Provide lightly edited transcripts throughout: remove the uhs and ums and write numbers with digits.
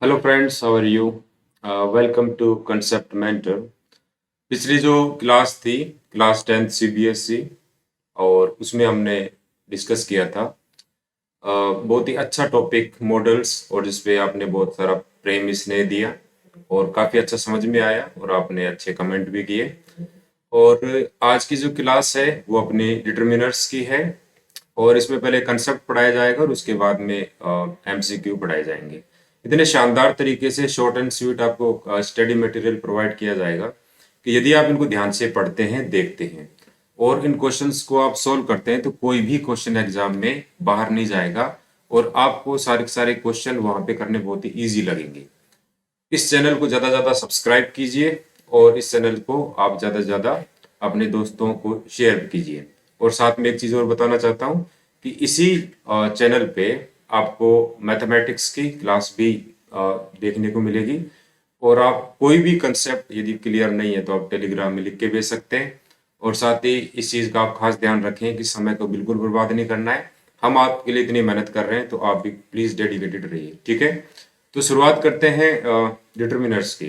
Hello friends, how are you? Welcome to concept mentor. पिछली जो class थी, class 10th CBSE, और उसमें हमने डिस्कस किया था बहुत ही अच्छा टॉपिक मॉडल्स, और जिसपे आपने बहुत सारा प्रेम स्नेह दिया और काफ़ी अच्छा समझ में आया और आपने अच्छे कमेंट भी किए। और आज की जो क्लास है वो अपनी डिटर्मिनर्स की है, और इसमें पहले कंसेप्ट पढ़ाया जाएगा और उसके बाद में एमसीक्यू पढ़ाए जाएंगे। इतने शानदार तरीके से शॉर्ट एंड स्वीट आपको स्टडी मटेरियल प्रोवाइड किया जाएगा कि यदि आप इनको ध्यान से पढ़ते हैं, देखते हैं और इन क्वेश्चंस को आप सोल्व करते हैं, तो कोई भी क्वेश्चन एग्जाम में बाहर नहीं जाएगा और आपको सारे के सारे क्वेश्चन वहां पे करने बहुत ही ईजी लगेंगे। इस चैनल को ज़्यादा से ज़्यादा सब्सक्राइब कीजिए और इस चैनल को आप ज़्यादा से ज़्यादा अपने दोस्तों को शेयर कीजिए। और साथ में एक चीज़ और बताना चाहता हूँ कि इसी चैनल पे आपको मैथमेटिक्स की क्लास भी देखने को मिलेगी, और आप कोई भी कंसेप्ट यदि क्लियर नहीं है तो आप टेलीग्राम में लिख के भेज सकते हैं। और साथ ही इस चीज़ का आप खास ध्यान रखें कि समय को बिल्कुल बर्बाद नहीं करना है। हम आपके लिए इतनी मेहनत कर रहे हैं, तो आप भी प्लीज़ डेडिकेटेड रहिए, ठीक है? तो शुरुआत करते हैं डिटर्मिनर्स की।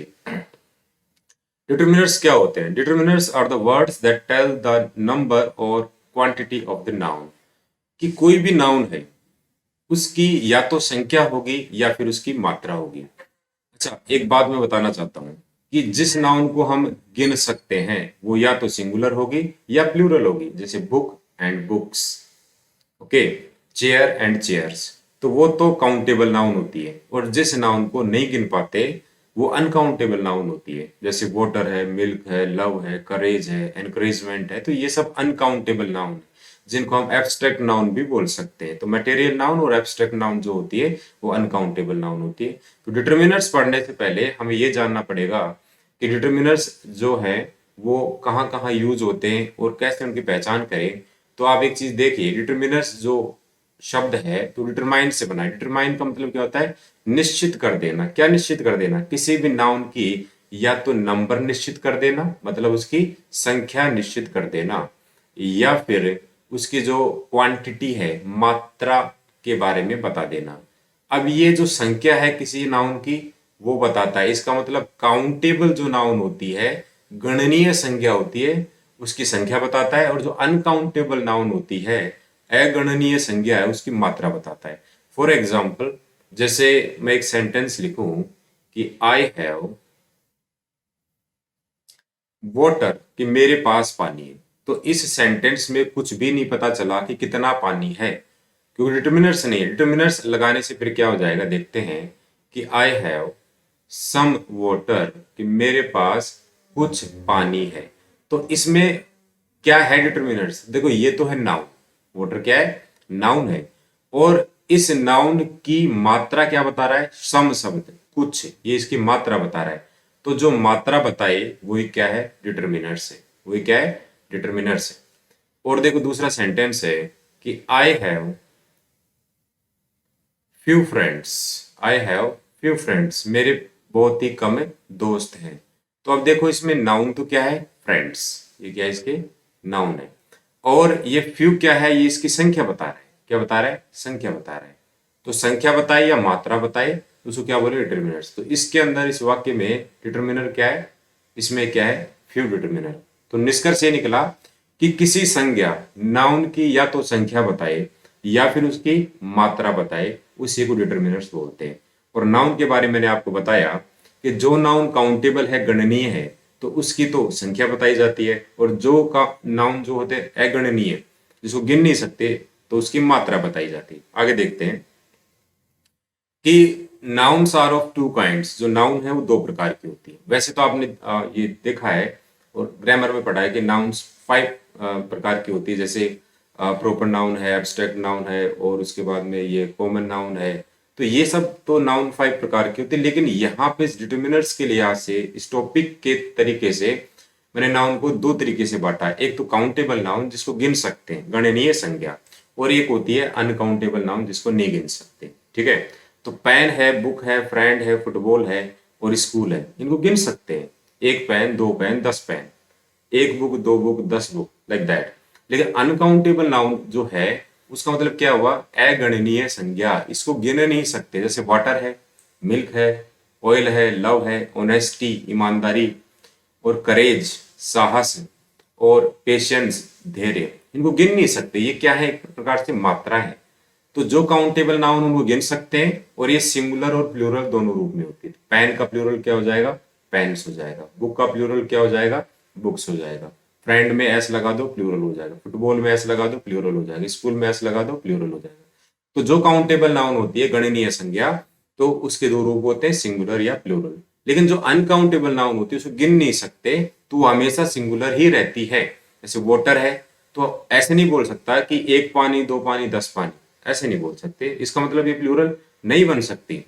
डिटर्मिनर्स क्या होते हैं? Determiners are the words that tell the number और क्वांटिटी ऑफ द नाउन। कि कोई भी नाउन है, उसकी या तो संख्या होगी या फिर उसकी मात्रा होगी। अच्छा, एक बात मैं बताना चाहता हूं कि जिस नाउन को हम गिन सकते हैं वो या तो सिंगुलर होगी या प्लूरल होगी, जैसे book and books, okay, chair and chairs, तो वो तो काउंटेबल नाउन होती है। और जिस नाउन को नहीं गिन पाते वो अनकाउंटेबल नाउन होती है, जैसे वाटर है, मिल्क है, लव है, करेज है, एनकरेजमेंट है, तो ये सब अनकाउंटेबल नाउन है, जिनको हम एब्स्ट्रैक्ट नाउन भी बोल सकते हैं। तो मटेरियल नाउन और एब्स्ट्रैक्ट नाउन जो होती है वो अनकाउंटेबल नाउन होती है। तो डिटर्मिनर्स पढ़ने से पहले हमें ये जानना पड़ेगा कि डिटर्मिनर्स जो है वो कहाँ कहाँ यूज होते हैं और कैसे उनकी पहचान करें। तो आप एक चीज देखिए, डिटर्मिनर्स जो शब्द है तो डिटरमाइन से बना है। डिटरमाइन का मतलब क्या होता है? निश्चित कर देना। क्या निश्चित कर देना? किसी भी नाउन की या तो नंबर निश्चित कर देना, मतलब उसकी संख्या निश्चित कर देना, या फिर उसकी जो क्वांटिटी है, मात्रा के बारे में बता देना। अब ये जो संख्या है किसी नाउन की, वो बताता है। इसका मतलब काउंटेबल जो नाउन होती है, गणनीय संख्या होती है, उसकी संख्या बताता है। और जो अनकाउंटेबल नाउन होती है, अगणनीय संज्ञा है, उसकी मात्रा बताता है। फॉर एग्जाम्पल, जैसे मैं एक सेंटेंस लिखूं कि आई हैव वाटर, कि मेरे पास पानी है, तो इस सेंटेंस में कुछ भी नहीं पता चला कि कितना पानी है, क्योंकि डिटर्मिनर्स नहीं है। डिटर्मिनर्स लगाने से फिर क्या हो जाएगा, देखते हैं कि आई हैव सम वाटर, कि मेरे पास कुछ पानी है। तो इसमें क्या है डिटर्मिनर्स? देखो, ये तो है नाउन। वाटर क्या है? नाउन है। और इस नाउन की मात्रा क्या बता रहा है? सम शब्द, कुछ, ये इसकी मात्रा बता रहा है। तो जो मात्रा बताए वही क्या है? डिटर्मिनर्स है। वही क्या है? डिटर्मिनर्स है। और देखो, दूसरा सेंटेंस है कि I have few friends. I have few friends, मेरे बहुत ही कम दोस्त हैं। तो अब देखो, इसमें नाउन तो क्या है? फ्रेंड्स। ये क्या है? इसके नाउन है। और ये फ्यू क्या है? ये इसकी संख्या बता रहा है। क्या बता रहा है? संख्या बता रहा है। तो संख्या बताए या मात्रा बताए तो उसको क्या बोले? डिटर्मिनर्स। तो इसके अंदर, इस वाक्य में डिटर्मिनर क्या है? इसमें क्या है? Few determiner. तो निष्कर्ष ये निकला कि किसी संज्ञा, नाउन की या तो संख्या बताए या फिर उसकी मात्रा बताए, उसी को डिटर्मिनर्स बोलते हैं। और नाउन के बारे में मैंने आपको बताया कि जो नाउन काउंटेबल है, गणनीय है, तो उसकी तो संख्या बताई जाती है। और जो का नाउन जो होते हैं अगणनीय, जिसको गिन नहीं सकते, तो उसकी मात्रा बताई जाती है। आगे देखते हैं कि nouns are of two kinds. जो नाउन है वो दो प्रकार की होती है। वैसे तो आपने ये देखा है और ग्रामर में पढ़ा है कि नाउन्स 5 प्रकार की होती है, जैसे प्रोपर नाउन है, एब्स्ट्रैक्ट नाउन है, और उसके बाद में ये कॉमन नाउन है। तो ये सब तो नाउन 5 प्रकार की होती है। लेकिन यहाँ पे डिटर्मिनर्स के लिहाज से, इस टॉपिक के तरीके से, मैंने नाउन को दो तरीके से बांटा है। एक तो काउंटेबल नाउन, जिसको गिन सकते हैं, गणनीय संज्ञा, और एक होती है अनकाउंटेबल नाउन, जिसको नहीं गिन सकते। ठीक है? तो पेन है, बुक है, फ्रेंड है, फुटबॉल है और स्कूल है, इनको गिन सकते हैं। एक पेन, दो पेन, 10 पेन, एक बुक, दो बुक, 10 बुक, लाइक दैट। लेकिन अनकाउंटेबल नाउन जो है, उसका मतलब क्या हुआ? अगणनीय संज्ञा, इसको गिन नहीं सकते। जैसे वाटर है, मिल्क है, ऑयल है, लव है, ऑनेस्टी ईमानदारी, और करेज साहस, और पेशेंस धैर्य। इनको गिन नहीं सकते, ये क्या है, एक प्रकार से मात्रा है। तो जो काउंटेबल नाउन उनको गिन सकते हैं, और ये सिंगुलर और प्लूरल दोनों रूप में होती है। पेन का प्लूरल क्या हो जाएगा, पेन्स हो जाएगा। बुक का प्लूरल क्या हो जाएगा, बुक्स हो जाएगा। फ्रेंड में एस लगा दो, प्लूरल हो जाएगा। फुटबॉल में एस लगा दो, प्लूरल हो जाएगा। स्कूल में एस लगा दो, प्लूरल हो जाएगा। तो जो काउंटेबल नाउन होती है, गणनीय संज्ञा, तो उसके दो रूप होते हैं, सिंगुलर या प्लूरल। लेकिन जो अनकाउंटेबल नाउन होती है उसको गिन नहीं सकते, तो वो हमेशा सिंगुलर ही रहती है। जैसे वाटर है, तो ऐसे नहीं बोल सकता कि एक पानी, दो पानी, 10 पानी, ऐसे नहीं बोल सकते। इसका मतलब ये प्लूरल नहीं बन सकती,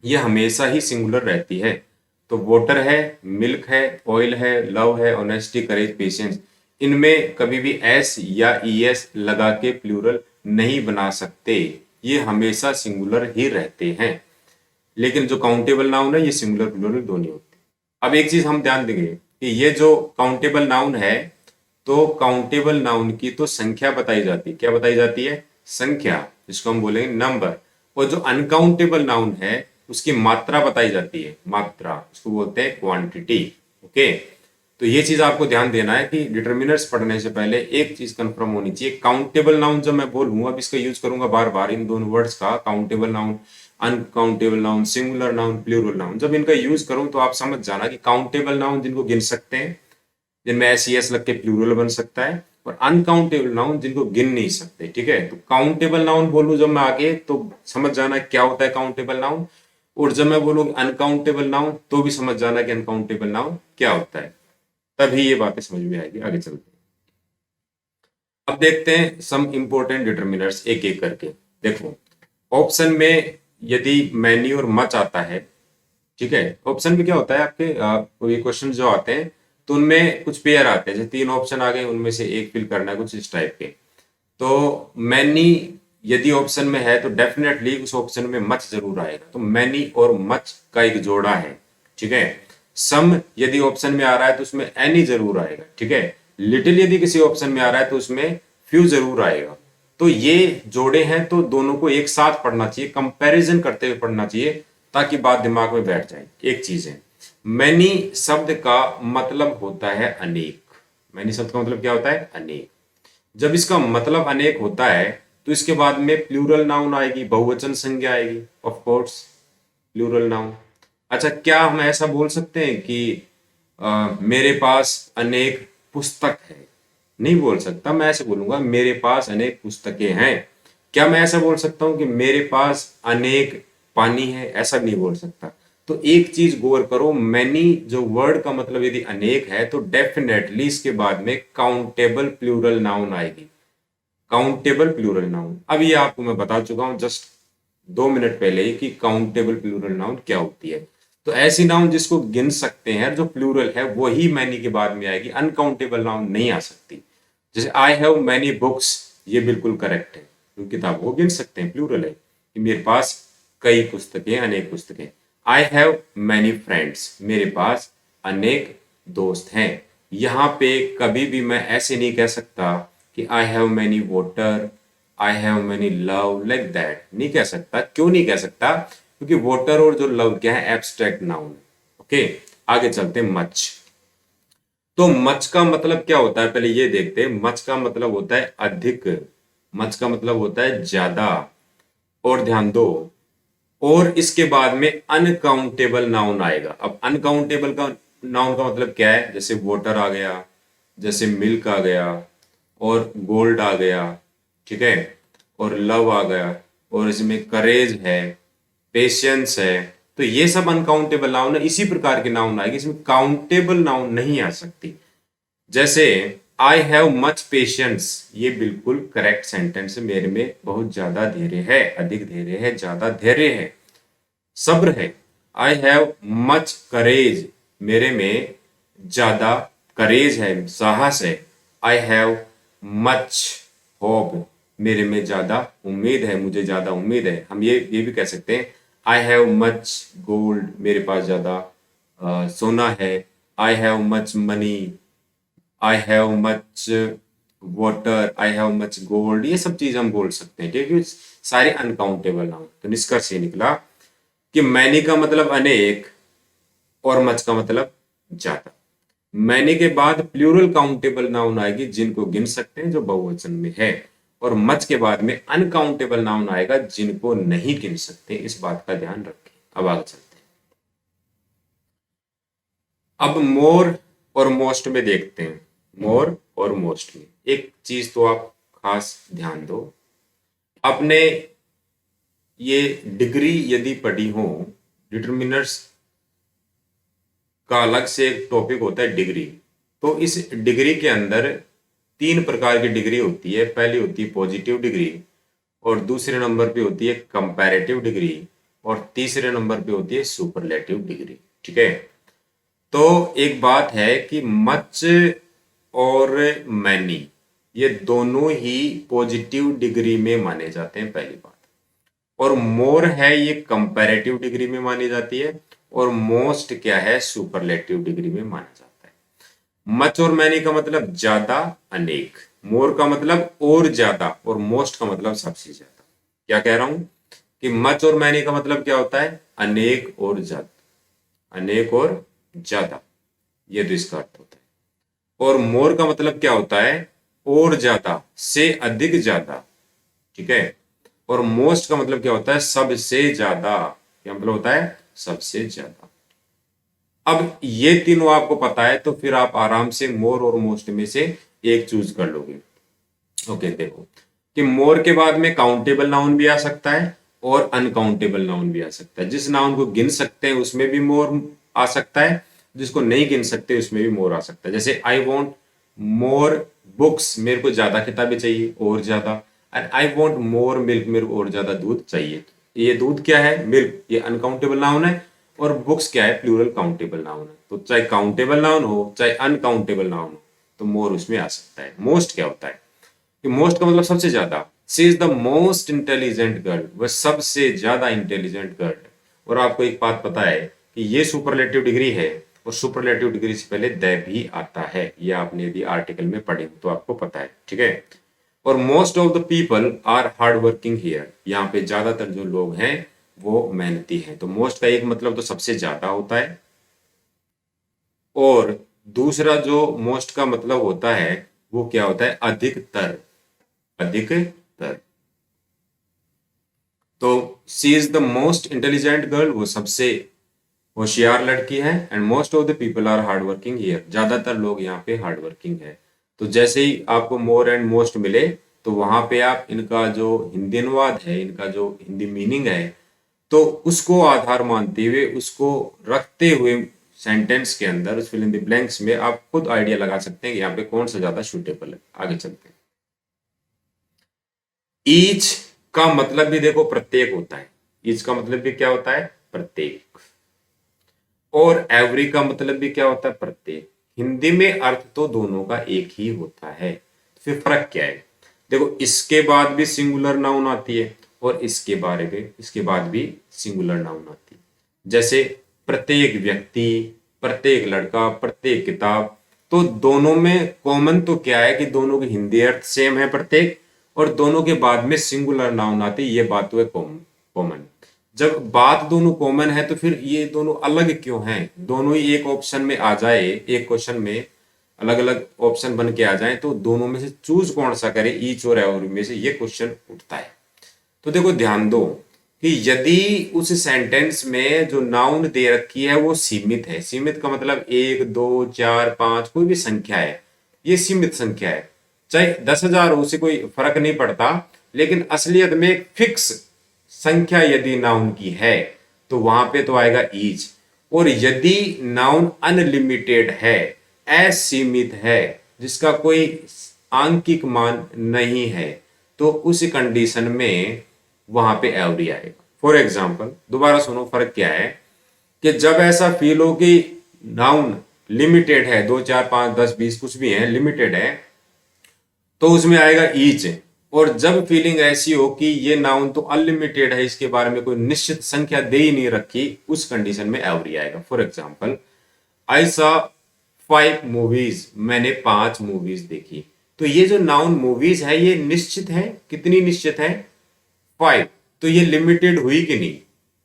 ये हमेशा ही सिंगुलर रहती है। तो वाटर है, मिल्क है, ऑयल है, लव है, ऑनेस्टी, करेज, पेशेंस, इनमें कभी भी एस या ईएस लगा के प्लूरल नहीं बना सकते, ये हमेशा सिंगुलर ही रहते हैं। लेकिन जो काउंटेबल नाउन है, ये सिंगुलर प्लूरल दोनों होते हैं। अब एक चीज हम ध्यान देंगे कि ये जो काउंटेबल नाउन है, तो काउंटेबल नाउन की तो संख्या बताई जाती है। क्या बताई जाती है, संख्या, जिसको हम बोलेंगे नंबर। और जो अनकाउंटेबल नाउन है, उसकी मात्रा बताई जाती है, मात्रा, उसको बोलते हैं क्वांटिटी। ओके, तो ये चीज आपको ध्यान देना है कि डिटर्मिनर्स पढ़ने से पहले एक चीज कंफर्म होनी चाहिए। काउंटेबल नाउन जब मैं बोलूंगा, अब इसका यूज करूंगा बार बार, इन दोनों वर्ड्स का, countable noun, uncountable noun, singular noun, plural noun, जब इनका यूज करूं तो आप समझ जाना कि काउंटेबल नाउन जिनको गिन सकते हैं, जिनमें एस ई एस लग के प्लूरल बन सकता है, और अनकाउंटेबल नाउन जिनको गिन नहीं सकते। ठीक है, तो काउंटेबल नाउन बोलूं जब मैं आगे, तो समझ जाना क्या होता है काउंटेबल नाउन, और जब मैं बोलूँ अनकाउंटेबल नाउन, तो भी समझ जाना कि अनकाउंटेबल नाउन क्या होता है। तभी ये बातें समझ में आएगी। आगे चलते हैं, अब देखते हैं सम इंपॉर्टेंट डिटर्मिनर्स एक एक करके। देखो, ऑप्शन में यदि मैनी और मच आता है, ठीक है, ऑप्शन में क्या होता है आपके, कोई क्वेश्चन जो आते हैं तो उनमें कुछ पेयर आते हैं, जैसे 3 ऑप्शन आ गए, उनमें से एक फिल करना है, कुछ इस टाइप के। तो मैनी यदि ऑप्शन में है तो डेफिनेटली उस ऑप्शन में मच जरूर आएगा, तो मैनी और मच का एक जोड़ा है। ठीक है, सम यदि ऑप्शन में आ रहा है तो उसमें एनी जरूर आएगा। ठीक है, लिटिल यदि किसी ऑप्शन में आ रहा है तो उसमें फ्यू जरूर आएगा। तो ये जोड़े हैं, तो दोनों को एक साथ पढ़ना चाहिए, कंपैरिजन करते हुए पढ़ना चाहिए, ताकि बात दिमाग में बैठ जाए। एक चीज है, मैनी शब्द का मतलब होता है अनेक। मैनी शब्द का मतलब क्या होता है, अनेक। जब इसका मतलब अनेक होता है, तो इसके बाद में प्लूरल नाउन आएगी, बहुवचन संज्ञा आएगी, ऑफ कोर्स प्लूरल नाउन। अच्छा, क्या हम ऐसा बोल सकते हैं कि मेरे पास अनेक पुस्तक है? नहीं बोल सकता। मैं ऐसे बोलूंगा मेरे पास अनेक पुस्तकें हैं। क्या मैं ऐसा बोल सकता हूं कि मेरे पास अनेक पानी है? ऐसा भी नहीं बोल सकता। तो एक चीज गौर करो, मैनी जो वर्ड का मतलब यदि अनेक है, तो डेफिनेटली इसके बाद में काउंटेबल प्लूरल नाउन आएगी, काउंटेबल प्लूरल नाउन। अब ये आपको मैं बता चुका हूं जस्ट 2 मिनट पहले ही कि काउंटेबल प्लूरल नाउन क्या होती है। तो ऐसी नाउन जिसको गिन सकते हैं, जो प्लूरल है, वही मैनी के बाद में आएगी, अनकाउंटेबल नाउन नहीं आ सकती। जैसे आई हैव मैनी बुक्स, ये बिल्कुल करेक्ट है, क्योंकि किताबों को गिन सकते हैं, प्लूरल है कि मेरे पास कई पुस्तकें, अनेक पुस्तकें। आई हैव मैनी फ्रेंड्स, मेरे पास अनेक दोस्त हैं। यहाँ पे कभी भी मैं ऐसे नहीं कह सकता कि I have many water, I have many love, like that नहीं कह सकता। क्यों नहीं कह सकता? क्योंकि वाटर और जो लव क्या है, एब्स्ट्रैक्ट नाउन। ओके, आगे चलते हैं, मच। तो मच का मतलब क्या होता है, पहले ये देखते हैं। मच का मतलब होता है अधिक, मच का मतलब होता है ज्यादा। और ध्यान दो, और इसके बाद में अनकाउंटेबल नाउन आएगा। अब अनकाउंटेबल का नाउन का मतलब क्या है? जैसे वाटर आ गया, जैसे मिल्क आ गया, और गोल्ड आ गया, ठीक है, और लव आ गया, और इसमें करेज है, पेशेंस है। तो ये सब अनकाउंटेबल नाउन है। इसी प्रकार के नाउन आएगी, इसमें काउंटेबल नाउन नहीं आ सकती। जैसे आई हैव मच पेशेंस, ये बिल्कुल करेक्ट सेंटेंस है। मेरे में बहुत ज्यादा धैर्य है, अधिक धैर्य है, ज्यादा धैर्य है, सब्र है। आई हैव मच करेज, मेरे में ज्यादा करेज है, साहस है। आई हैव मच होप, मेरे में ज्यादा उम्मीद है, मुझे ज्यादा उम्मीद है। हम ये भी कह सकते हैं, आई हैव मच गोल्ड, मेरे पास ज्यादा सोना है। I have much money, I have much water, I have much gold, ये सब चीज हम बोल सकते हैं। ठीक है, सारे अनकाउंटेबल नाउन। तो निष्कर्ष ये निकला कि मैनी का मतलब अनेक और मच का मतलब ज्यादा। मैनी के बाद प्लूरल काउंटेबल नाउन आएगी जिनको गिन सकते हैं, जो बहुवचन में है, और मच के बाद में अनकाउंटेबल नाउन आएगा जिनको नहीं गिन सकते। इस बात का ध्यान रखें। अब आगे चलते हैं। अब मोर और मोस्ट में देखते हैं। मोर और मोस्ट में एक चीज तो आप खास ध्यान दो। आपने ये डिग्री यदि पढ़ी हो, डिटर्मिनर्स का अलग से एक टॉपिक होता है डिग्री। तो इस डिग्री के अंदर तीन प्रकार की डिग्री होती है। पहली होती है पॉजिटिव डिग्री, और दूसरे नंबर पे होती है कंपैरेटिव डिग्री, और तीसरे नंबर पे होती है सुपरलेटिव डिग्री। ठीक है। तो एक बात है कि मच और मैनी ये दोनों ही पॉजिटिव डिग्री में माने जाते हैं, पहली बात। और मोर है ये कंपैरेटिव डिग्री में मानी जाती है, और मोस्ट क्या है, सुपरलेटिव डिग्री में माना जाता है। मच और मैनी का मतलब ज्यादा, अनेक। मोर का मतलब और ज्यादा, और मोस्ट का मतलब सबसे ज्यादा। क्या कह रहा हूं कि मच और मैनी का मतलब क्या होता है, अनेक और ज्यादा, अनेक और ज्यादा, ये तो इसका अर्थ होता है। और मोर का मतलब क्या होता है, और ज्यादा, से अधिक ज्यादा। ठीक है। और मोस्ट का मतलब क्या होता है, सबसे ज्यादा। क्या मतलब होता है, सबसे ज्यादा। अब ये तीनों आपको पता है तो फिर आप आराम से मोर और मोस्ट में से एक चूज कर लोगे। ओके, देखो कि मोर के बाद में काउंटेबल नाउन भी आ सकता है और अनकाउंटेबल नाउन भी आ सकता है। जिस नाउन को गिन सकते हैं उसमें भी मोर आ सकता है, जिसको नहीं गिन सकते उसमें भी मोर आ सकता है। जैसे आई वॉन्ट मोर बुक्स, मेरे को ज्यादा किताबें चाहिए और ज्यादा। And I want more milk, मेरे को और ज्यादा दूध चाहिए। ये दूध क्या है, मिल्क, ये अनकाउंटेबल नाउन है, और बुक्स क्या है, प्लूरल काउंटेबल नाउन है। तो चाहे काउंटेबल नाउन हो चाहे अनकाउंटेबल नाउन हो, तो मोर उसमें आ सकता है। मोस्ट क्या होता है कि मोस्ट का मतलब सबसे ज्यादा। She is the most intelligent girl, वह सबसे ज्यादा इंटेलिजेंट गर्ल। और आपको एक बात पता है कि ये सुपरलेटिव डिग्री है, और सुपरलेटिव डिग्री से पहले द भी आता है। ये आपने यदि आर्टिकल में पढ़े तो आपको पता है। ठीक है। और most of the people are hard working here, यहाँ पे ज्यादातर जो लोग हैं वो मेहनती हैं। तो मोस्ट का एक मतलब तो सबसे ज्यादा होता है, और दूसरा जो मोस्ट का मतलब होता है वो क्या होता है, अधिकतर, अधिकतर। तो she is the most intelligent girl, वो सबसे होशियार लड़की है। And most of the people are hard working here, ज्यादातर लोग यहाँ पे हार्ड वर्किंग है। तो जैसे ही आपको मोर एंड मोस्ट मिले तो वहां पे आप इनका जो हिंदी अनुवाद है, इनका जो हिंदी मीनिंग है, तो उसको आधार मानते हुए, उसको रखते हुए सेंटेंस के अंदर, उस फिल इन द ब्लैंक्स में आप खुद आइडिया लगा सकते हैं कि यहाँ पे कौन सा ज्यादा सूटेबल है। आगे चलते हैं। ईच का मतलब भी देखो प्रत्येक होता है। ईच का मतलब भी क्या होता है, प्रत्येक। और एवरी का मतलब भी क्या होता है, प्रत्येक। हिंदी में अर्थ तो दोनों का एक ही होता है। फिर फर्क क्या है, देखो इसके बाद भी सिंगुलर नाउन आती है, और इसके बाद भी सिंगुलर नाउन आती है। जैसे प्रत्येक व्यक्ति, प्रत्येक लड़का, प्रत्येक किताब। तो दोनों में कॉमन तो क्या है कि दोनों के हिंदी अर्थ सेम है, प्रत्येक, और दोनों के बाद में सिंगुलर नाउन आती है। ये बात तो है कॉमन। जब बात दोनों कॉमन है तो फिर ये दोनों अलग क्यों हैं, दोनों ही एक ऑप्शन में आ जाए, एक क्वेश्चन में अलग अलग ऑप्शन बन के आ जाए, तो दोनों में से चूज कौन सा करे, ईच और एवरी में से, ये क्वेश्चन उठता है। तो देखो ध्यान दो कि यदि उस सेंटेंस में जो नाउन दे रखी है वो सीमित है। सीमित का मतलब 1 2 4 5 कोई भी संख्या है, ये सीमित संख्या है। चाहे 10,000 हो, उसे कोई फर्क नहीं पड़ता। लेकिन असलियत में एक फिक्स संख्या यदि नाउन की है तो वहां पे तो आएगा ईच। और यदि नाउन अनलिमिटेड है, असीमित है, जिसका कोई आंकिक मान नहीं है, तो उस कंडीशन में वहां पे एवरी आएगा। फॉर एग्जाम्पल, दोबारा सुनो फर्क क्या है, कि जब ऐसा फील हो कि नाउन लिमिटेड है, 2 4 5 10 20 कुछ भी है, लिमिटेड है, तो उसमें आएगा ईच। और जब फीलिंग ऐसी हो कि ये नाउन तो अनलिमिटेड है, इसके बारे में कोई निश्चित संख्या दे ही नहीं रखी, उस कंडीशन में एवरी आएगा। For example, I saw 5 movies, मैंने 5 मूवीज देखी। तो ये जो नाउन मूवीज है ये निश्चित है, कितनी निश्चित है, 5। तो ये लिमिटेड हुई कि नहीं,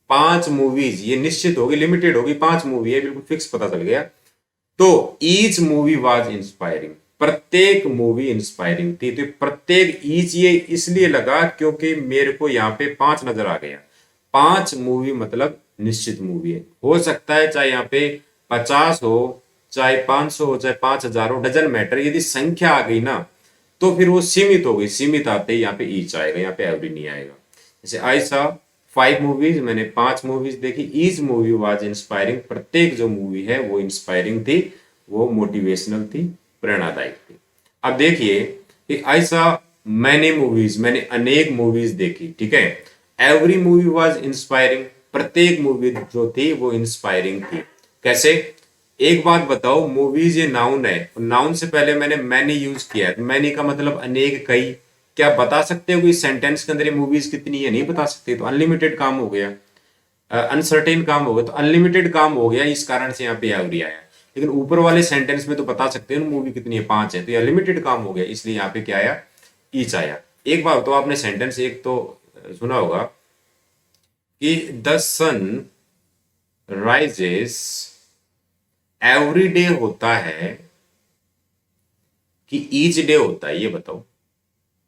5 मूवीज, ये निश्चित होगी, लिमिटेड होगी, 5 मूवी है, बिल्कुल फिक्स पता चल गया। तो ईच मूवी वाज इंस्पायरिंग, प्रत्येक मूवी इंस्पायरिंग थी। तो प्रत्येक ईच ये इसलिए लगा क्योंकि मेरे को यहाँ पे 5 नजर आ गया। 5 मूवी मतलब निश्चित मूवी है। हो सकता है चाहे यहाँ पे 50 हो, चाहे 500 हो, चाहे 5000 हो, डजन मैटर। यदि संख्या आ गई ना तो फिर वो सीमित हो गई। सीमित आते ही यहाँ पे ईच आएगा, यहाँ पे एवरी नहीं आएगा। जैसे आई सा 5 मूवीज, मैंने 5 मूवीज देखी। ईच मूवी वाज इंस्पायरिंग, प्रत्येक जो मूवी है वो इंस्पायरिंग थी, वो मोटिवेशनल थी, प्रेरणादायक थी। अब देखिए कि ऐसा मैंने मूवीज, मैंने अनेक मूवीज देखी, ठीक है। एवरी मूवी वाज इंस्पायरिंग, प्रत्येक मूवी जो थी वो इंस्पायरिंग थी। कैसे? एक बात बताओ, मूवीज ये नाउन है, नाउन से पहले मैंने मैनी यूज किया है, तो मैनी का मतलब अनेक, कई। क्या बता सकते हो कि सेंटेंस के अंदर ये मूवीज कितनी है? नहीं बता सकते। तो अनलिमिटेड काम हो गया, अनसर्टेन काम हो गया, तो अनलिमिटेड काम हो गया, इस कारण से यहाँ पे एवरी आया। लेकिन ऊपर वाले सेंटेंस में तो बता सकते हैं मूवी कितनी है, 5 है, तो ये लिमिटेड काम हो गया, इसलिए यहाँ पे क्या आया? ईच आया। एक बार तो आपने सेंटेंस एक तो सुना होगा कि the sun rises every day होता है कि ईच डे होता है, ये बताओ।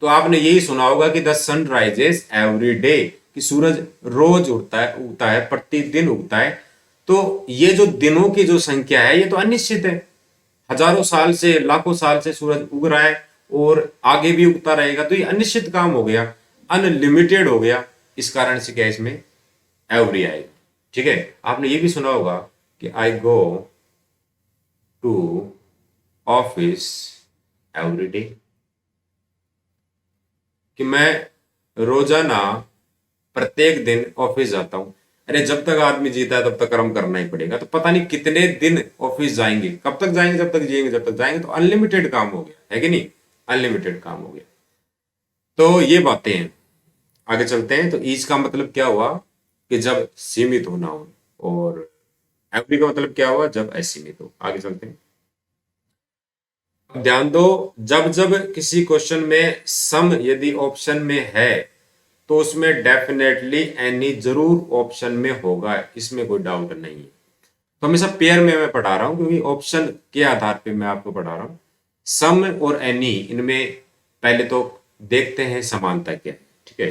तो आपने यही सुना होगा कि the sun rises every day, कि सूरज रोज उगता है, प्रतिदिन उगता है। तो ये जो दिनों की जो संख्या है ये तो अनिश्चित है। हजारों साल से, लाखों साल से सूरज उग रहा है और आगे भी उगता रहेगा, तो ये अनिश्चित काम हो गया, अनलिमिटेड हो गया। इस कारण से क्या इसमें एवरी आएगा, ठीक है। आपने ये भी सुना होगा कि I go to office every day, कि मैं रोजाना प्रत्येक दिन ऑफिस जाता हूं। अरे जब तक आदमी जीता है तब तक कर्म करना ही पड़ेगा, तो पता नहीं कितने दिन ऑफिस जाएंगे, कब तक जाएंगे, जब तक जिएंगे, जब तक जाएंगे। तो अनलिमिटेड काम हो गया, है कि नहीं? अनलिमिटेड काम हो गया। तो ये बातें हैं। आगे चलते हैं। तो ईच का मतलब क्या हुआ? कि जब सीमित होना हो, और एवरी का मतलब क्या हुआ? जब असीमित हो। आगे चलते हैं। अब ध्यान दो, जब जब किसी क्वेश्चन में सम यदि ऑप्शन में है तो उसमें डेफिनेटली एनी जरूर ऑप्शन में होगा, इसमें कोई डाउट नहीं है। तो हमेशा पेयर में मैं पढ़ा रहा हूं, क्योंकि ऑप्शन के आधार पे मैं आपको पढ़ा रहा हूं। सम और एनी, इनमें पहले तो देखते हैं समानता क्या है, ठीक है।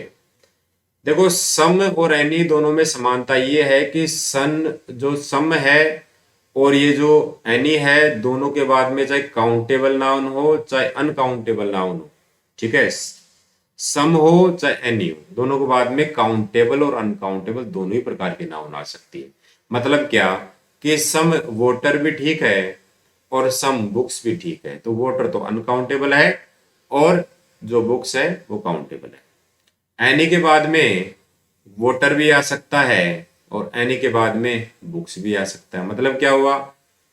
देखो, सम और एनी दोनों में समानता ये है कि सन जो सम है और ये जो एनी है, दोनों के बाद में चाहे काउंटेबल नाउन हो चाहे अनकाउंटेबल नाउन हो, ठीक है। सम हो चाहे एनी हो, दोनों के बाद में काउंटेबल और अनकाउंटेबल दोनों ही प्रकार के नाउन आ सकती है। मतलब क्या कि सम वोटर भी ठीक है और सम बुक्स भी ठीक है। तो वोटर तो अनकाउंटेबल है और जो बुक्स है वो काउंटेबल है। एनी के बाद में वोटर भी आ सकता है और एनी के बाद में बुक्स भी आ सकता है। मतलब क्या हुआ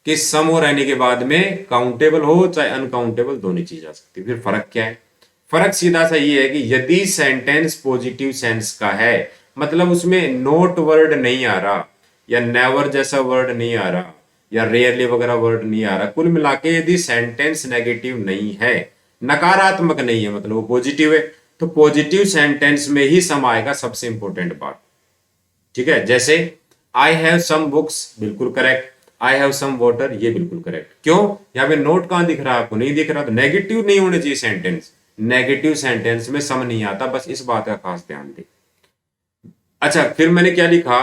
कि सम और एनी के बाद में काउंटेबल हो चाहे अनकाउंटेबल, दोनों चीज आ सकती है। फिर फर्क क्या है? फर्क सीधा सा ये है कि यदि सेंटेंस पॉजिटिव सेंस का है, मतलब उसमें नोट वर्ड नहीं आ रहा, या नेवर जैसा वर्ड नहीं आ रहा, या रेयरली वगैरह वर्ड नहीं आ रहा, कुल मिला के यदि सेंटेंस नेगेटिव नहीं है, नकारात्मक नहीं है, मतलब वो पॉजिटिव है, तो पॉजिटिव सेंटेंस में ही सम आएगा। सबसे इंपॉर्टेंट बात, ठीक है। जैसे आई हैव सम बुक्स, बिल्कुल correct. I have some water, ये बिल्कुल करेक्ट। क्यों? यहाँ पे नोट कहां दिख रहा है आपको? नहीं दिख रहा, तो नेगेटिव नहीं होने चाहिए सेंटेंस। नेगेटिव सेंटेंस में सम नहीं आता, बस इस बात का खास ध्यान दें। अच्छा, फिर मैंने क्या लिखा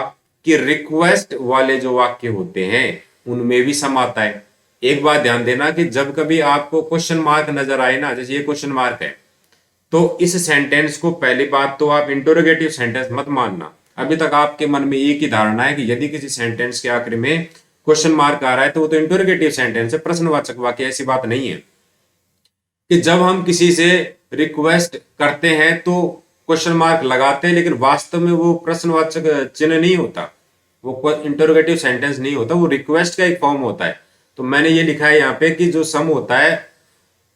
कि रिक्वेस्ट वाले जो वाक्य होते हैं उनमें भी सम आता है। एक बात ध्यान देना कि जब कभी आपको क्वेश्चन मार्क नजर आए ना, जैसे ये क्वेश्चन मार्क है, तो इस सेंटेंस को, पहली बात तो आप इंटरोगेटिव सेंटेंस मत मानना। अभी तक आपके मन में एक ही धारणा है कि यदि किसी सेंटेंस के आखिर में क्वेश्चन मार्क आ रहा है तो वो तो इंटरोगेटिव सेंटेंस है, प्रश्नवाचक वाक्य। ऐसी बात नहीं है कि जब हम किसी से रिक्वेस्ट करते हैं तो क्वेश्चन मार्क लगाते हैं, लेकिन वास्तव में वो प्रश्नवाचक चिन्ह नहीं होता, वो इंटरोगेटिव सेंटेंस नहीं होता, वो रिक्वेस्ट का एक फॉर्म होता है। तो मैंने ये लिखा है यहाँ पे कि जो सम होता है,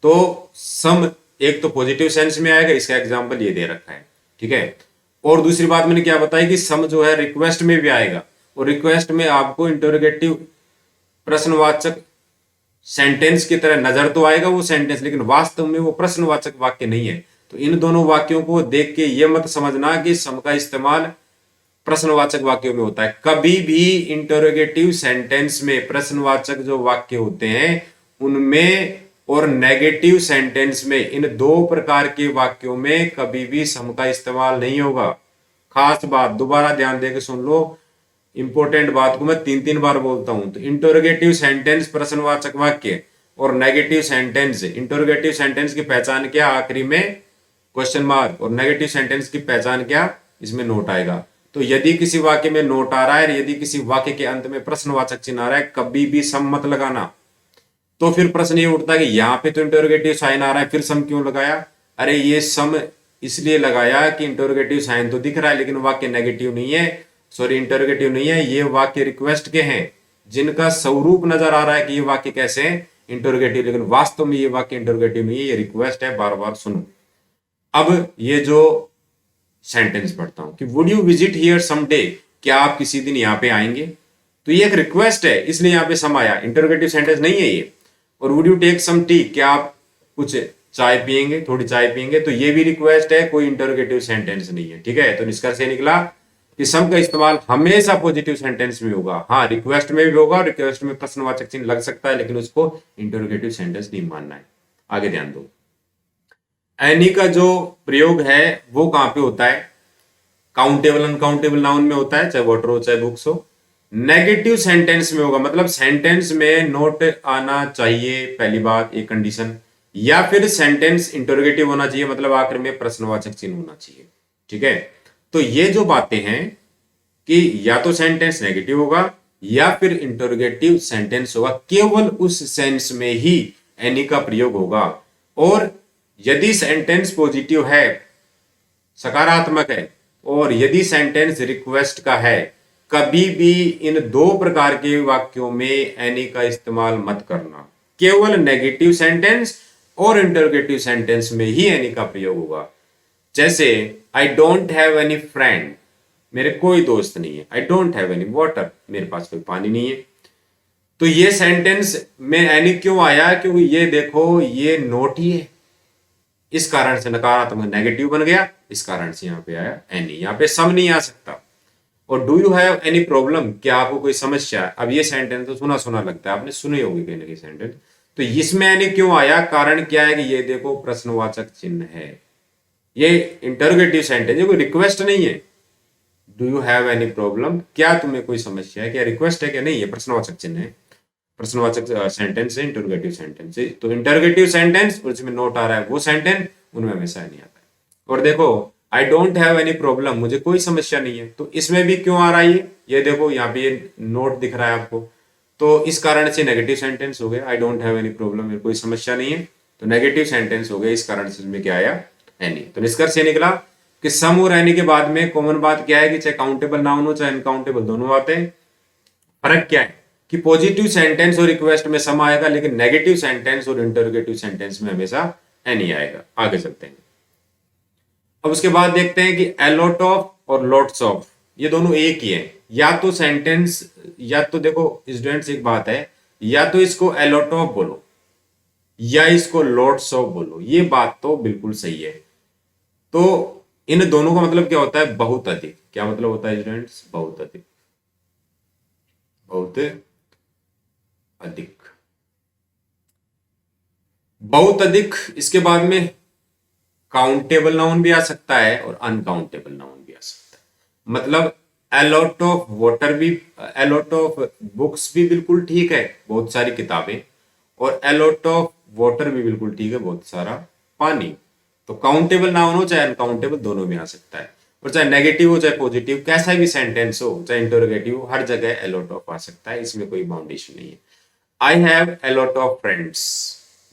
तो सम एक तो पॉजिटिव सेंस में आएगा, इसका एग्जांपल ये दे रखा है, ठीक है। और दूसरी बात मैंने क्या बताई कि सम जो है रिक्वेस्ट में भी आएगा, और रिक्वेस्ट में आपको इंटरोगेटिव प्रश्नवाचक सेंटेंस की तरह नजर तो आएगा वो सेंटेंस, लेकिन वास्तव में वो प्रश्नवाचक वाक्य नहीं है। तो इन दोनों वाक्यों को देख के ये मत समझना कि सम का इस्तेमाल प्रश्नवाचक वाक्यों में होता है। कभी भी इंटरोगेटिव सेंटेंस में प्रश्नवाचक जो वाक्य होते हैं उनमें और नेगेटिव सेंटेंस में, इन दो प्रकार के वाक्यों में कभी भी सम का इस्तेमाल नहीं होगा। खास बात दोबारा ध्यान देकर सुन लो, इंपॉर्टेंट बात को मैं 3 बार बोलता हूं। तो इंटरोगेटिव सेंटेंस प्रश्नवाचक वाक्य और नेगेटिव सेंटेंस, इंटरोगेटिव सेंटेंस की पहचान क्या, आखिरी में क्वेश्चन मार्क, और नेगेटिव सेंटेंस की पहचान क्या, इसमें नोट आएगा। तो यदि किसी वाक्य में नोट आ रहा है, यदि किसी वाक्य के अंत में प्रश्नवाचक चिन्ह आ रहा है, कभी भी सम मत लगाना। तो फिर प्रश्न ये उठता है कि यहां पे तो इंटरोगेटिव साइन आ रहा है, फिर सम क्यों लगाया? अरे ये सम इसलिए लगाया कि इंटरोगेटिव साइन तो दिख रहा है लेकिन वाक्य नेगेटिव नहीं है, सॉरी इंटरोगेटिव नहीं है, ये वाक्य रिक्वेस्ट के हैं जिनका स्वरूप नजर आ रहा है कि ये वाक्य कैसे हैं, इंटरोगेटिव, लेकिन वास्तव में ये वाक्य इंटरोगेटिव नहीं है, ये रिक्वेस्ट है, बार बार सुनो। अब ये जो सेंटेंस पढ़ता हूं कि would you visit here someday, क्या आप किसी दिन यहां पे आएंगे? तो ये एक रिक्वेस्ट है इसलिए यहां पे सम आया, इंटरोगेटिव सेंटेंस नहीं है ये। और would you take some tea, क्या आप कुछ चाय पियेंगे, थोड़ी चाय पियेंगे, तो ये भी रिक्वेस्ट है, कोई इंटरोगेटिव सेंटेंस नहीं है। ठीक है, तो निष्कर्ष ये निकला कि सम का इस्तेमाल हमेशा पॉजिटिव सेंटेंस में होगा। हाँ, रिक्वेस्ट में भी होगा, रिक्वेस्ट में प्रश्नवाचक चिन्ह लग सकता है लेकिन उसको इंटरोगेटिव सेंटेंस नहीं मानना है। आगे ध्यान दो, एनी का जो प्रयोग है वो कहां पे होता है? काउंटेबल अनकाउंटेबल नाउन में होता है, चाहे वाटर हो चाहे बुक्स हो। नेगेटिव सेंटेंस में होगा, मतलब सेंटेंस में नोट आना चाहिए, पहली बात एक कंडीशन, या फिर सेंटेंस इंटरोगेटिव होना चाहिए, मतलब आखिर में प्रश्नवाचक चिन्ह होना चाहिए। ठीक है, तो ये जो बातें हैं कि या तो सेंटेंस नेगेटिव होगा या फिर इंटरोगेटिव सेंटेंस होगा, केवल उस सेंस में ही एनी का प्रयोग होगा। और यदि सेंटेंस पॉजिटिव है, सकारात्मक है, और यदि सेंटेंस रिक्वेस्ट का है, कभी भी इन दो प्रकार के वाक्यों में एनी का इस्तेमाल मत करना। केवल नेगेटिव सेंटेंस और इंटरोगेटिव सेंटेंस में ही एनी का प्रयोग होगा। जैसे I don't have any friend, मेरे कोई दोस्त नहीं है। I don't have any water, मेरे पास कोई पानी नहीं है। तो ये सेंटेंस में एनी क्यों आया? क्योंकि ये देखो ये नोट ही है, इस कारण से नकारात्मक नेगेटिव बन गया, इस कारण से यहां पे आया एनी, यहां पे सम नहीं आ सकता। और do you have any problem, क्या आपको कोई समस्या है? अब ये सेंटेंस तो सुना सुना लगता है, आपने सुनी होगी कहीं ना कहीं सेंटेंस, तो इसमें एनी क्यों आया? कारण क्या है कि ये देखो प्रश्नवाचक चिन्ह है, ये इंटरोगेटिव सेंटेंस है, कोई रिक्वेस्ट नहीं है। Do you have any problem, क्या तुम्हें कोई समस्या है, क्या रिक्वेस्ट है क्या? नहीं, ये प्रश्नवाचक चिन्ह है, प्रश्नवाचक सेंटेंस है, इंटरोगेटिव सेंटेंस है। तो इंटरोगेटिव सेंटेंस और इसमें नोट आ रहा है वो सेंटेंस, उनमें हमेशा नहीं आता है। और देखो I don't have any problem, मुझे कोई समस्या नहीं है, तो इसमें भी क्यों आ रहा है ये देखो यहाँ पे ये नोट दिख रहा है आपको, तो इस कारण से नेगेटिव सेंटेंस हो गया। I don't have any problem, मेरे कोई समस्या नहीं है, तो नेगेटिव सेंटेंस हो गया, इस कारण से इसमें क्या आया? एनी। तो निष्कर्ष ये निकला कि सम और एनी के बाद में कॉमन बात क्या है कि चाहे काउंटेबल नाउन हो चाहे अनकाउंटेबल, दोनों आते हैं। फर्क क्या है कि पॉजिटिव सेंटेंस और रिक्वेस्ट में सम आएगा लेकिन नेगेटिव सेंटेंस और इंटरोगेटिव सेंटेंस में हमेशा एनी आएगा। आगे चलते हैं। अब उसके बाद देखते हैं कि अलॉट ऑफ और लॉट्स ऑफ, ये दोनों एक ही है। या तो सेंटेंस, या तो देखो स्टूडेंट्स एक बात है, या तो इसको अलॉट ऑफ बोलो या इसको लॉट्स ऑफ बोलो, ये बात तो बिल्कुल सही है। तो इन दोनों का मतलब क्या होता है? बहुत अधिक। क्या मतलब होता है स्टूडेंट्स? बहुत अधिक, बहुत अधिक, बहुत अधिक। इसके बाद में काउंटेबल नाउन भी आ सकता है और अनकाउंटेबल नाउन भी आ सकता है। मतलब अलॉट ऑफ वाटर भी, अलॉट ऑफ बुक्स भी बिल्कुल ठीक है, बहुत सारी किताबें, और अलॉट ऑफ वाटर भी बिल्कुल ठीक है, बहुत सारा पानी। तो काउंटेबल नाउन हो चाहे अनकाउंटेबल, दोनों में आ सकता है। और चाहे नेगेटिव हो चाहे पॉजिटिव, कैसा भी सेंटेंस हो, चाहे इंटरोगेटिव, हर जगह अलॉट ऑफ आ सकता है, इसमें कोई बाउंडेशन नहीं है। I have a lot of friends,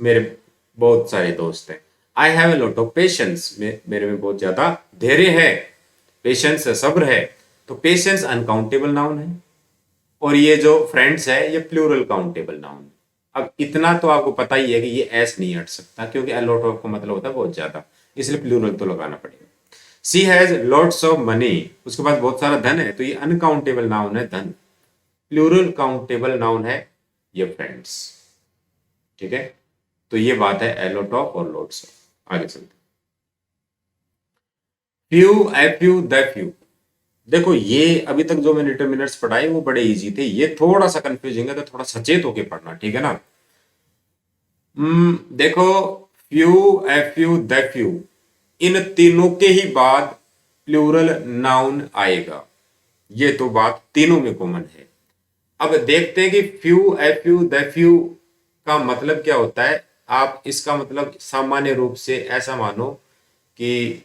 मेरे बहुत सारे दोस्त हैं। I have a lot of patience, मेरे में बहुत ज्यादा धैर्य है, पेशेंस है, सब्र है। तो पेशेंस अनकाउंटेबल नाउन है, और ये जो फ्रेंड्स है ये प्लूरल काउंटेबल नाउन है। अब इतना तो आपको पता ही है कि ये एस नहीं हट सकता, क्योंकि a lot of का मतलब होता है बहुत ज्यादा, इसलिए प्लूरल तो लगाना पड़ेगा। सी हैज लॉट्स ऑफ मनी, उसके पास बहुत सारा धन है, तो ये अनकाउंटेबल नाउन है, धन। प्लूरल काउंटेबल नाउन है ये फ्रेंड्स। ठीक है, तो ये बात है एलोट ऑफ और लोट्स ऑफ। आगे चलते, few, a few, the few, देखो ये अभी तक जो मैंने डिटर्मिनर्स पढ़ाए वो बड़े इजी थे, ये थोड़ा सा कंफ्यूजिंग है, तो थोड़ा सचेत होके पढ़ना, ठीक है ना। देखो, फ्यू, एफ्यू, दैफ्यू, इन तीनों के ही बाद प्लूरल नाउन आएगा, ये तो बात तीनों में कॉमन है। अब देखते हैं कि फ्यू, एफ्यू, दैफ्यू का मतलब क्या होता है। आप इसका मतलब सामान्य रूप से ऐसा मानो कि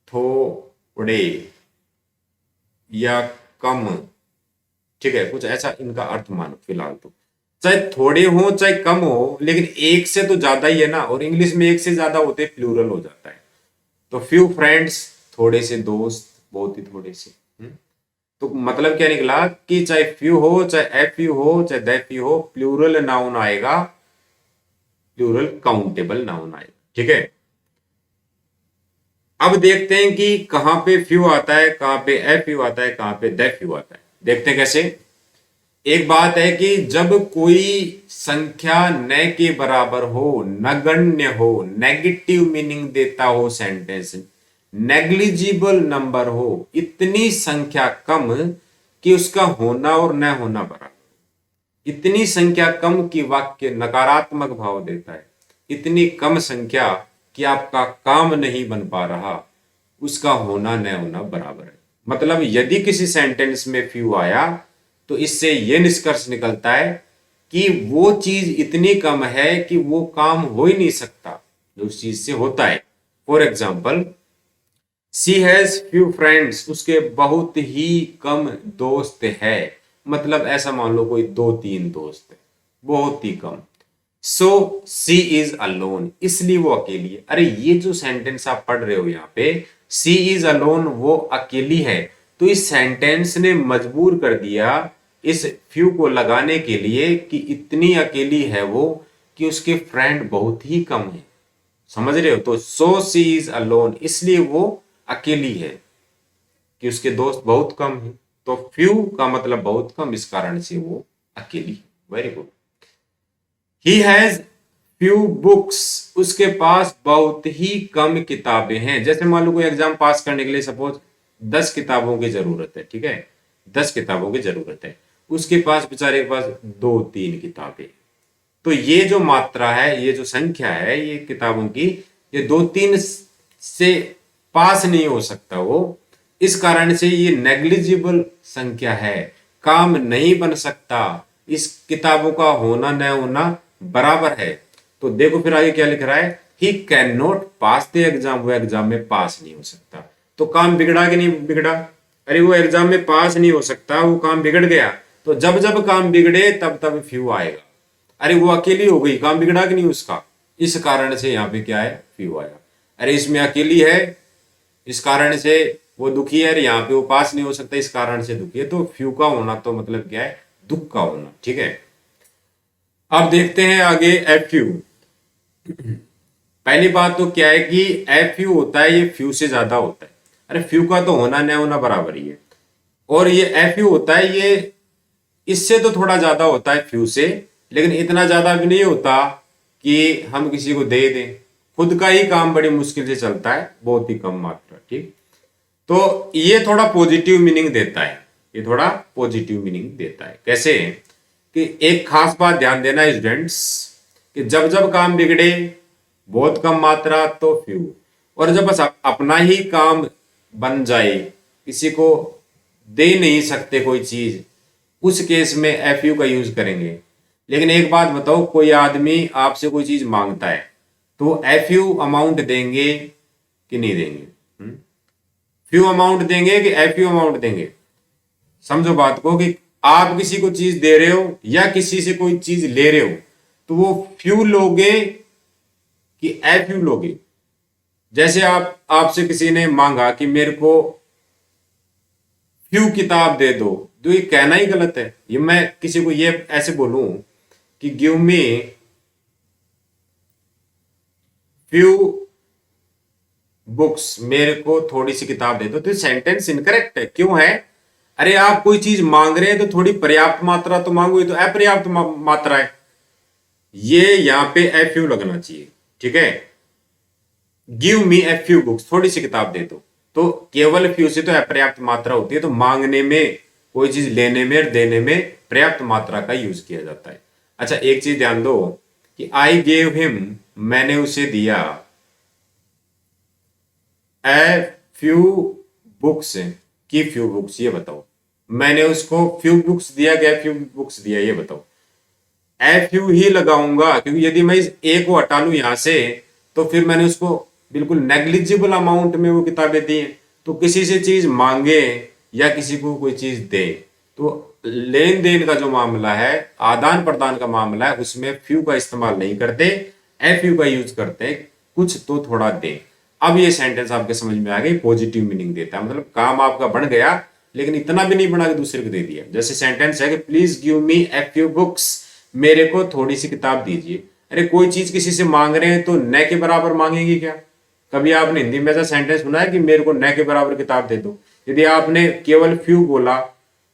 थोड़े या कम, ठीक है, कुछ ऐसा इनका अर्थ मानो फिलहाल तो। चाहे थोड़े हो चाहे कम हो, लेकिन एक से तो ज्यादा ही है ना, और इंग्लिश में एक से ज्यादा होते प्लूरल हो जाता है। तो फ्यू फ्रेंड्स, थोड़े से दोस्त, बहुत ही थोड़े से। तो मतलब क्या निकला कि चाहे फ्यू हो, चाहे एफ यू हो, चाहे दैफ यू हो, प्लूरल नाउन आएगा, प्लूरल काउंटेबल नाउन आएगा, ठीक है। अब देखते हैं कि कहां पे फ्यू आता है, कहां पे एफ यू आता है, कहां पे दैफ यू आता है। देखते हैं कैसे। एक बात है कि जब कोई संख्या न के बराबर हो, नगण्य हो, नेगेटिव मीनिंग देता हो सेंटेंस, नेग्लिजिबल नंबर हो, इतनी संख्या कम कि उसका होना और न होना बराबर, इतनी संख्या कम कि वाक्य नकारात्मक भाव देता है, इतनी कम संख्या कि आपका काम नहीं बन पा रहा, उसका होना न होना बराबर है। मतलब यदि किसी सेंटेंस में फ्यू आया तो इससे यह निष्कर्ष निकलता है कि वो चीज इतनी कम है कि वो काम हो ही नहीं सकता जो उस चीज से होता है। For example, she has few friends, उसके बहुत ही कम दोस्त है। मतलब ऐसा मान लो कोई दो तीन दोस्त है, बहुत ही कम। सो सी इज अलोन, इसलिए वो अकेली है। अरे ये जो सेंटेंस आप पढ़ रहे हो यहाँ पे, सी इज अलोन, वो अकेली है, तो इस सेंटेंस ने मजबूर कर दिया इस फ्यू को लगाने के लिए कि इतनी अकेली है वो कि उसके फ्रेंड बहुत ही कम है। समझ रहे हो? तो सो सी इज अलोन, इसलिए वो अकेली है कि उसके दोस्त बहुत कम है। तो फ्यू का मतलब बहुत कम, इस कारण से वो अकेली है। Very good. He has few books, उसके पास बहुत ही कम किताबें हैं। जैसे मान लो कोई एग्जाम पास करने के लिए सपोज 10 किताबों की जरूरत है, ठीक है, 10 किताबों की जरूरत है, उसके पास बेचारे के पास दो तीन किताबें। तो ये जो मात्रा है, ये जो संख्या है ये किताबों की, ये दो तीन से पास नहीं हो सकता वो, इस कारण से ये नेग्लिजिबल संख्या है, काम नहीं बन सकता, इस किताबों का होना न होना बराबर है। तो देखो फिर आगे क्या लिख रहा है, he can not pass the exam, वो एग्जाम में पास नहीं हो सकता। तो काम बिगड़ा कि नहीं बिगड़ा? अरे वो एग्जाम में पास नहीं हो सकता, वो काम बिगड़ गया। तो जब जब काम बिगड़े तब तब फ्यू आएगा। अरे वो अकेली हो गई, काम बिगड़ा कि नहीं उसका, इस कारण से यहाँ पे क्या है, फ्यू आया। अरे इसमें अकेली है, इस कारण से वो दुखी है, यहाँ पे वो पास नहीं हो सकता, इस कारण से दुखी है। तो फ्यू का होना तो मतलब क्या है, दुख का होना, ठीक है। अब देखते हैं आगे एफ यू। पहली बात तो क्या है कि एफ यू होता है ये फ्यू से ज्यादा होता है। अरे फ्यू का तो होना न होना बराबर ही है। और ये एफ यू होता है ये इससे तो थोड़ा ज्यादा होता है फ्यू से, लेकिन इतना ज्यादा भी नहीं होता कि हम किसी को दे दें। खुद का ही काम बड़ी मुश्किल से चलता है, बहुत ही कम मात्रा, ठीक। तो ये थोड़ा पॉजिटिव मीनिंग देता है, ये थोड़ा पॉजिटिव मीनिंग देता है। कैसे कि एक खास बात ध्यान देना स्टूडेंट्स, कि जब जब काम बिगड़े बहुत कम मात्रा तो फ्यू, और जब बस अपना ही काम बन जाए, किसी को दे नहीं सकते कोई चीज, उस केस में एफ यू का यूज करेंगे। लेकिन एक बात बताओ, कोई आदमी आपसे कोई चीज मांगता है तो एफ यू अमाउंट देंगे कि नहीं देंगे? फ्यू अमाउंट देंगे कि एफ यू अमाउंट देंगे? समझो बात को, कि आप किसी को चीज दे रहे हो या किसी से कोई चीज ले रहे हो, तो वो फ्यू लोगे कि एफ यू लोगे? जैसे आपसे किसी ने मांगा कि मेरे को फ्यू किताब दे दो, तो ये कहना ही गलत है। ये मैं किसी को ये ऐसे बोलूं कि गिव मी फ्यू बुक्स, मेरे को थोड़ी सी किताब दे दो, तो सेंटेंस इनकरेक्ट है। क्यों है? अरे आप कोई चीज मांग रहे हैं तो थोड़ी पर्याप्त मात्रा तो मांगो, ये तो अपर्याप्त मात्रा है। ये यहां पे एफ यू लगना चाहिए, ठीक है। Give me a few books, थोड़ी सी किताब दे दो। तो केवल फ्यू से तो अपर्याप्त मात्रा होती है, तो मांगने में, कोई चीज लेने में और देने में पर्याप्त मात्रा का यूज किया जाता है। अच्छा, एक चीज ध्यान दो कि आई गेव हिम, मैंने उसे दिया, ए फ्यू बुक्स, की फ्यू बुक्स, ये बताओ मैंने उसको फ्यू बुक्स दिया क्या फ्यू बुक्स दिया, ये बताओ। ए फ्यू ही लगाऊंगा, क्योंकि यदि मैं इस ए को हटा लूं यहां से तो फिर मैंने उसको बिल्कुल नेग्लिजिबल अमाउंट में वो किताबें दी हैं। तो किसी से चीज मांगे या किसी को कोई चीज दे, तो लेन देन का जो मामला है, आदान प्रदान का मामला है, उसमें फ्यू का इस्तेमाल नहीं करते, एफ यू का यूज करते हैं, कुछ तो थोड़ा दे। अब ये सेंटेंस आपके समझ में आ गई, पॉजिटिव मीनिंग देता है, मतलब काम आपका बन गया लेकिन इतना भी नहीं बना कि दूसरे को दे दिया। जैसे सेंटेंस है कि please give me a few books, मेरे को थोड़ी सी किताब दीजिए। अरे कोई चीज किसी से मांग रहे हैं तो न के बराबर मांगेंगे क्या? कभी आपने हिंदी में ऐसा सेंटेंस सुना है कि मेरे को न के बराबर किताब दे दो? यदि आपने केवल फ्यू बोला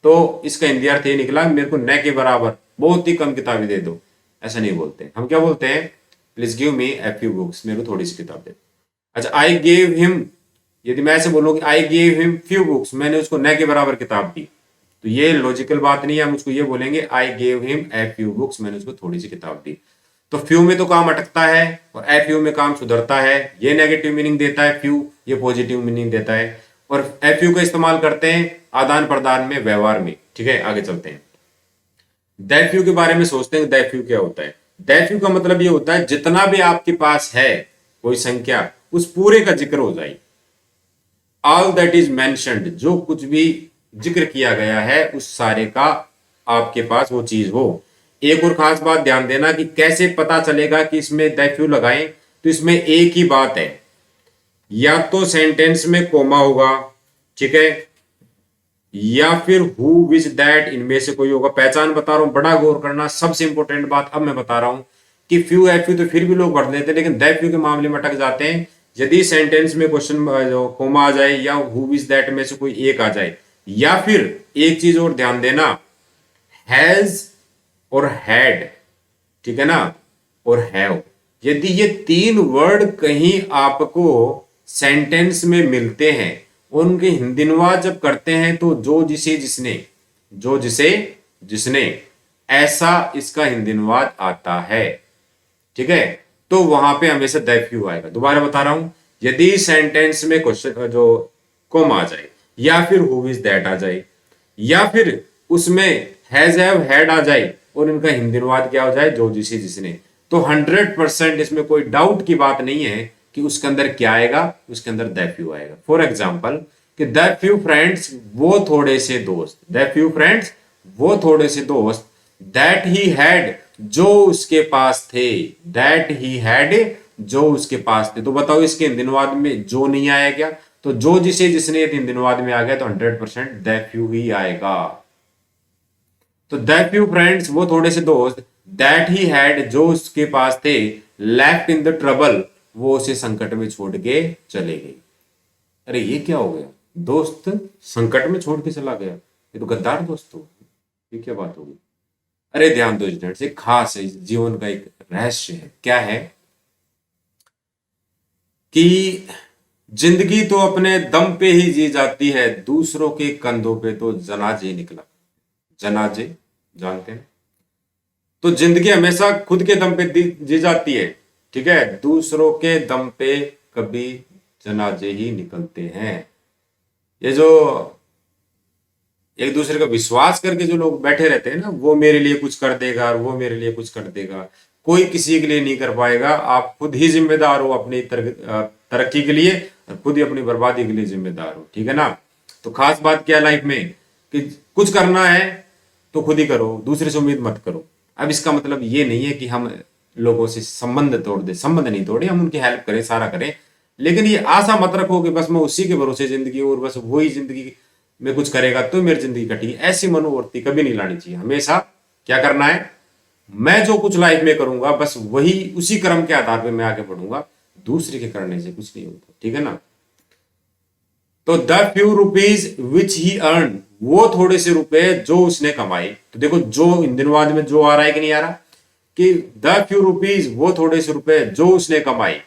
तो इसका हिंदी अर्थ ये निकला मेरे को न के बराबर बहुत ही कम किताबें दे दो। ऐसा नहीं बोलते, हम क्या बोलते हैं? Please give me a few books, मेरे को थोड़ी सी किताब दे दो। अच्छा, आई गेव हिम, यदि मैं ऐसे बोलूं कि I gave him few books, मैंने उसको न के बराबर किताब दी, तो ये लॉजिकल बात नहीं है। हम उसको ये बोलेंगे I gave him a few books, मैंने उसको थोड़ी सी किताब दी। तो फ्यू में तो काम अटकता है और ए फ्यू में काम सुधरता है। ये नेगेटिव मीनिंग देता है फ्यू, ये पॉजिटिव मीनिंग देता है। और ए फ्यू का इस्तेमाल करते हैं आदान प्रदान में, व्यवहार में। ठीक है, आगे चलते हैं। दैट फ्यू के बारे में सोचते हैं। दैट फ्यू क्या होता है? दैट फ्यू का मतलब ये होता है जितना भी आपके पास है कोई संख्या, उस पूरे का जिक्र हो जाए। ऑल दैट इज मेंशन्ड, जो कुछ भी जिक्र किया गया है उस सारे का आपके पास वो चीज हो। एक और खास बात ध्यान देना कि कैसे पता चलेगा कि इसमें दैट फ्यू लगाएं, तो इसमें एक ही बात है, या तो सेंटेंस में कोमा होगा, ठीक है, या फिर हु विच दैट, इनमें से कोई होगा। पहचान बता रहा हूं, बड़ा गौर करना, सबसे इंपॉर्टेंट बात अब मैं बता रहा हूं कि फ्यू एफ फ्यू तो फिर भी लोग पढ़ लेते हैं, लेकिन दैट फ्यू के मामले में अटक जाते हैं। यदि सेंटेंस में क्वेश्चन कोमा आ जाए या हु विच दैट में से कोई एक आ जाए, या फिर एक चीज और ध्यान देना, हैज और हैड, ठीक है ना, और हैव, यदि ये तीन वर्ड कहीं आपको सेंटेंस में मिलते हैं, उनके हिंदीनुवाद जब करते हैं तो जो जिसे जिसने, जो जिसे जिसने, ऐसा इसका हिंदीनुवाद आता है। ठीक है, तो वहां पे हमेशा दैट फ्यू आएगा। दोबारा बता रहा हूं, यदि सेंटेंस में क्वेश्चन जो कॉमा आ जाए, या फिर हु इज दैट आ जाए, या फिर उसमें हैज हैव हैड आ जाए और इनका हिंदी अनुवाद क्या हो जाए, जो जिसे जिसने, तो 100% इसमें कोई डाउट की बात नहीं है कि उसके अंदर क्या आएगा, उसके अंदर दैट फ्यू आएगा। फॉर एग्जाम्पल कि दैट फ्यू फ्रेंड्स, वो थोड़े से दोस्त, दैट फ्यू फ्रेंड्स, वो थोड़े से दोस्त, दैट ही हैड, जो उसके पास थे, दैट ही हैड, जो उसके पास थे। तो बताओ इसके हिंदी अनुवाद में जो नहीं आया क्या? तो जो जिसे जिसने हिंदी अनुवाद में आ गया तो 100% दैट फ्यू ही आएगा। तो दैट फ्यू फ्रेंड्स, वो थोड़े से दोस्त, दैट ही हैड, जो उसके पास थे, लेफ्ट इन द ट्रबल, वो उसे संकट में छोड़ के चले गए। अरे ये क्या हो गया, दोस्त संकट में छोड़ के चला गया, ये तो गद्दार दोस्त हो, ये क्या बात होगी? अरे ध्यान दो स्टूडेंट्स, एक खास है, जीवन का एक रहस्य है। क्या है कि जिंदगी तो अपने दम पे ही जी जाती है, दूसरों के कंधों पे तो जनाजे निकला। जनाजे जानते हैं? तो जिंदगी हमेशा खुद के दम पे जी जाती है, ठीक है, दूसरों के दम पे कभी जनाजे ही निकलते हैं। ये जो एक दूसरे का विश्वास करके जो लोग बैठे रहते हैं ना, वो मेरे लिए कुछ कर देगा और वो मेरे लिए कुछ कर देगा, कोई किसी के लिए नहीं कर पाएगा। आप खुद ही जिम्मेदार हो अपनी तरक्की के लिए और खुद ही अपनी बर्बादी के लिए जिम्मेदार हो। ठीक है ना? तो खास बात क्या है लाइफ में कि कुछ करना है तो खुद ही करो, दूसरे से उम्मीद मत करो। अब इसका मतलब ये नहीं है कि हम लोगों से संबंध तोड़ दे, संबंध नहीं तोड़े, हम उनकी हेल्प करें, सारा करें, लेकिन ये आशा मत रखो कि बस मैं उसी के भरोसे जिंदगी और बस वही जिंदगी में कुछ करेगा तो मेरी जिंदगी कटेगी। ऐसी मनोवृत्ति कभी नहीं लानी चाहिए। हमेशा क्या करना है, मैं जो कुछ लाइफ में करूंगा बस वही, उसी कर्म के आधार पर मैं आगे बढ़ूंगा, दूसरे के करने से कुछ नहीं होता। ठीक है ना? तो the few rupees which he earn, वो थोड़े से रुपए जो उसने कमाए। तो देखो जो हिंदी अनुवाद में जो आ रहा है कि नहीं आ रहा, कि द फ्यू रुपीज, वो थोड़े से रुपए जो उसने कमाए,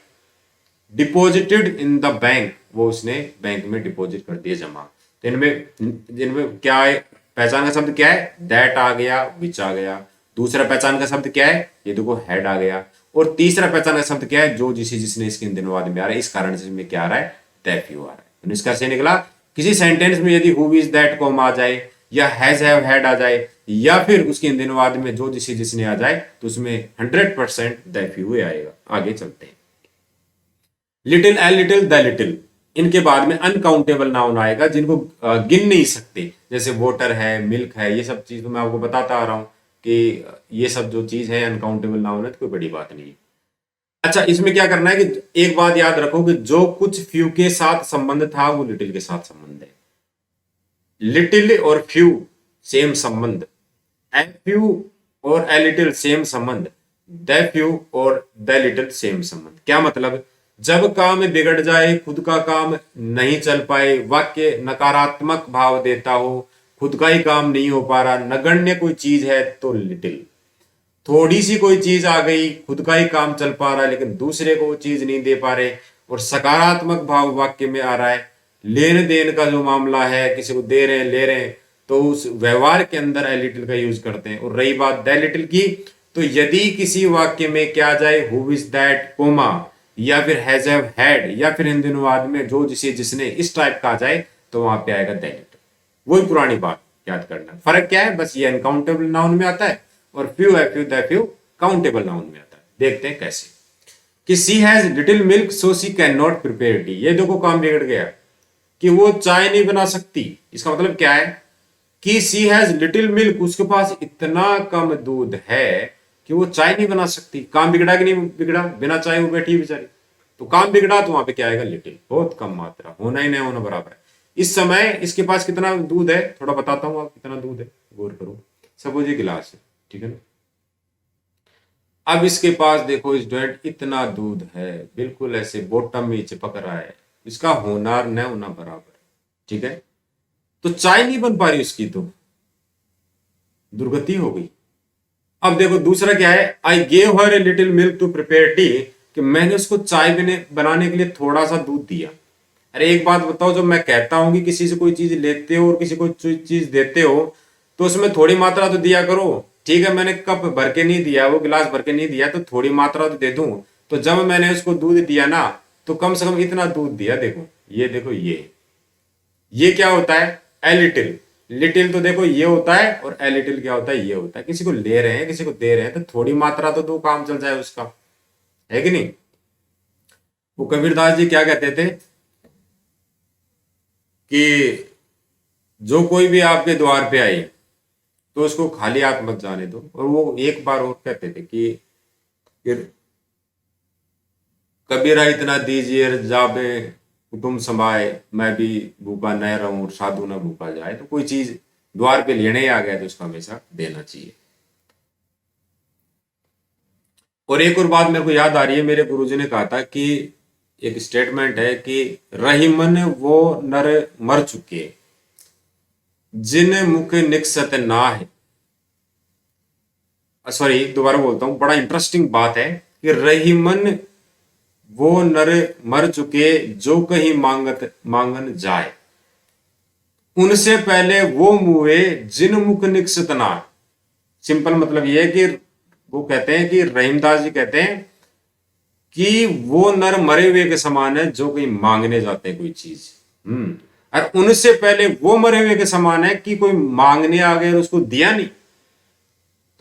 डिपॉजिटेड इन द बैंक, वो उसने बैंक में डिपॉजिट कर दिए, जमा। तो इनमें क्या है, पहचान का शब्द क्या है, दैट आ गया, विच आ गया। दूसरा पहचान का शब्द क्या है, ये देखो हैड आ गया। और तीसरा पहचान का शब्द क्या है, जो जिसे जिसने, इसके दिनवाद में आ रहा है, इस कारण से इसमें क्या आ रहा है, दैट यू आ रहा है। तो इसका से निकला किसी सेंटेंस में यदि हु इज दैट कॉम आ जाए, या हैज हैव हैड आ जाए, या फिर उसके दिनवाद में जो जिसे जिसने आ जाए, तो उसमें 100% दैट यू आएगा। आगे चलते हैं। Little, a little, the little, इनके बाद में अनकाउंटेबल नाउन आएगा जिनको गिन नहीं सकते, जैसे वोटर है, मिल्क है, ये सब चीज तो मैं आपको बताता आ रहा हूं कि ये सब जो चीज है अनकाउंटेबल नाउन है, तो कोई बड़ी बात नहीं है। अच्छा, इसमें क्या करना है कि एक बात याद रखो कि जो कुछ फ्यू के साथ संबंध था वो लिटिल के साथ संबंध है। लिटिल और फ्यू सेम संबंध, ए फ्यू और ए लिटिल सेम संबंध, द फ्यू और द लिटिल सेम संबंध। क्या मतलब, जब काम बिगड़ जाए, खुद का काम नहीं चल पाए, वाक्य नकारात्मक भाव देता हो, खुद का ही काम नहीं हो पा रहा, नगण्य कोई चीज है तो लिटिल। थोड़ी सी कोई चीज आ गई, खुद का ही काम चल पा रहा है लेकिन दूसरे को वो चीज नहीं दे पा रहे, और सकारात्मक भाव वाक्य में आ रहा है, लेन देन का जो मामला है, किसी को दे रहे हैं, ले रहे हैं, तो उस व्यवहार के अंदर ए लिटिल का यूज करते हैं। और रही बात द लिटिल की, तो यदि किसी वाक्य में क्या जाए, हु इज दैट कोमा, या फिर हैज हैव हैड, या फिर इन दिनवाद में जो जिसे जिसने, इस टाइप का आ जाए, तो वहां पे आएगा द लिटिल। वही पुरानी बात याद करना। फर्क क्या है, बस ये अनकाउंटेबल नाउन में आता है और फ्यू है, few the few countable noun में आता है। देखते हैं कैसे। कि she has little milk so she can not prepare tea, ये देखो काम बिगड़ गया कि वो चाय नहीं बना सकती। इसका मतलब क्या है कि सी हैज लिटिल मिल्क, उसके पास इतना कम दूध है कि वो चाय नहीं बना सकती। काम बिगड़ा कि नहीं बिगड़ा, बिना चाय वो बैठी बेचारी, तो काम बिगड़ा, तो वहां पे क्या आएगा, लिटिल, बहुत कम मात्रा, होना ही नहीं होना बराबर है। इस समय इसके पास कितना दूध है, थोड़ा बताता हूं आप कितना दूध है, गौर करो। सपोज ये गिलास है, ठीक है ना, अब इसके पास देखो इस डॉट इतना दूध है, बिल्कुल ऐसे बॉटम में चिपक रहा है, इसका होना न होना बराबर है, ठीक है। तो चाय नहीं बन पा रही उसकी, तो दुर्गति हो गई। अब देखो दूसरा क्या है, I gave her a little milk to prepare tea, कि मैंने उसको चाय बनाने के लिए थोड़ा सा दूध दिया। अरे एक बात बताओ, जब मैं कहता हूं कि किसी से कोई चीज लेते हो और किसी को चीज देते हो, तो उसमें थोड़ी मात्रा तो दिया करो। ठीक है, मैंने कप भर के नहीं दिया, वो गिलास भर के नहीं दिया, तो थोड़ी मात्रा तो दे दूं। तो जब मैंने उसको दूध दिया ना, तो कम से कम इतना दूध दिया। देखो ये, देखो ये क्या होता है, ए लिटिल। लिटिल तो देखो ये होता है, और ए लिटिल क्या होता है, ये होता है। किसी को ले रहे हैं, किसी को दे रहे हैं, तो थोड़ी मात्रा तो दो, काम चल जाए उसका, है कि नहीं। वो कबीरदास जी क्या कहते थे कि जो कोई भी आपके द्वार पे आए तो उसको खाली हाथ मत जाने दो। और वो एक बार और कहते थे कि कबीरा इतना दीजिए जाबे कुटुंब समाए, मैं भी भूखा न रहूं और साधु न भूखा जाए। तो कोई चीज द्वार पे लेने ही आ गया तो उसको हमेशा देना चाहिए। और एक और बात मेरे को याद आ रही है, मेरे गुरुजी ने कहा था कि एक स्टेटमेंट है कि रहीमन वो नर मर चुके जिन मुख निकसत ना है। सॉरी, दोबारा बोलता हूं, बड़ा इंटरेस्टिंग बात है कि रहीमन वो नर मर चुके जो कहीं मांगन जाए, उनसे पहले वो मुए जिन मुख निकसत ना। सिंपल मतलब ये है कि वो कहते हैं कि रहीमदास जी कहते हैं कि वो नर मरे हुए के समान है जो कहीं मांगने जाते हैं कोई चीज। और उनसे पहले वो मरे हुए के समान है कि कोई मांगने आ गया और उसको दिया नहीं।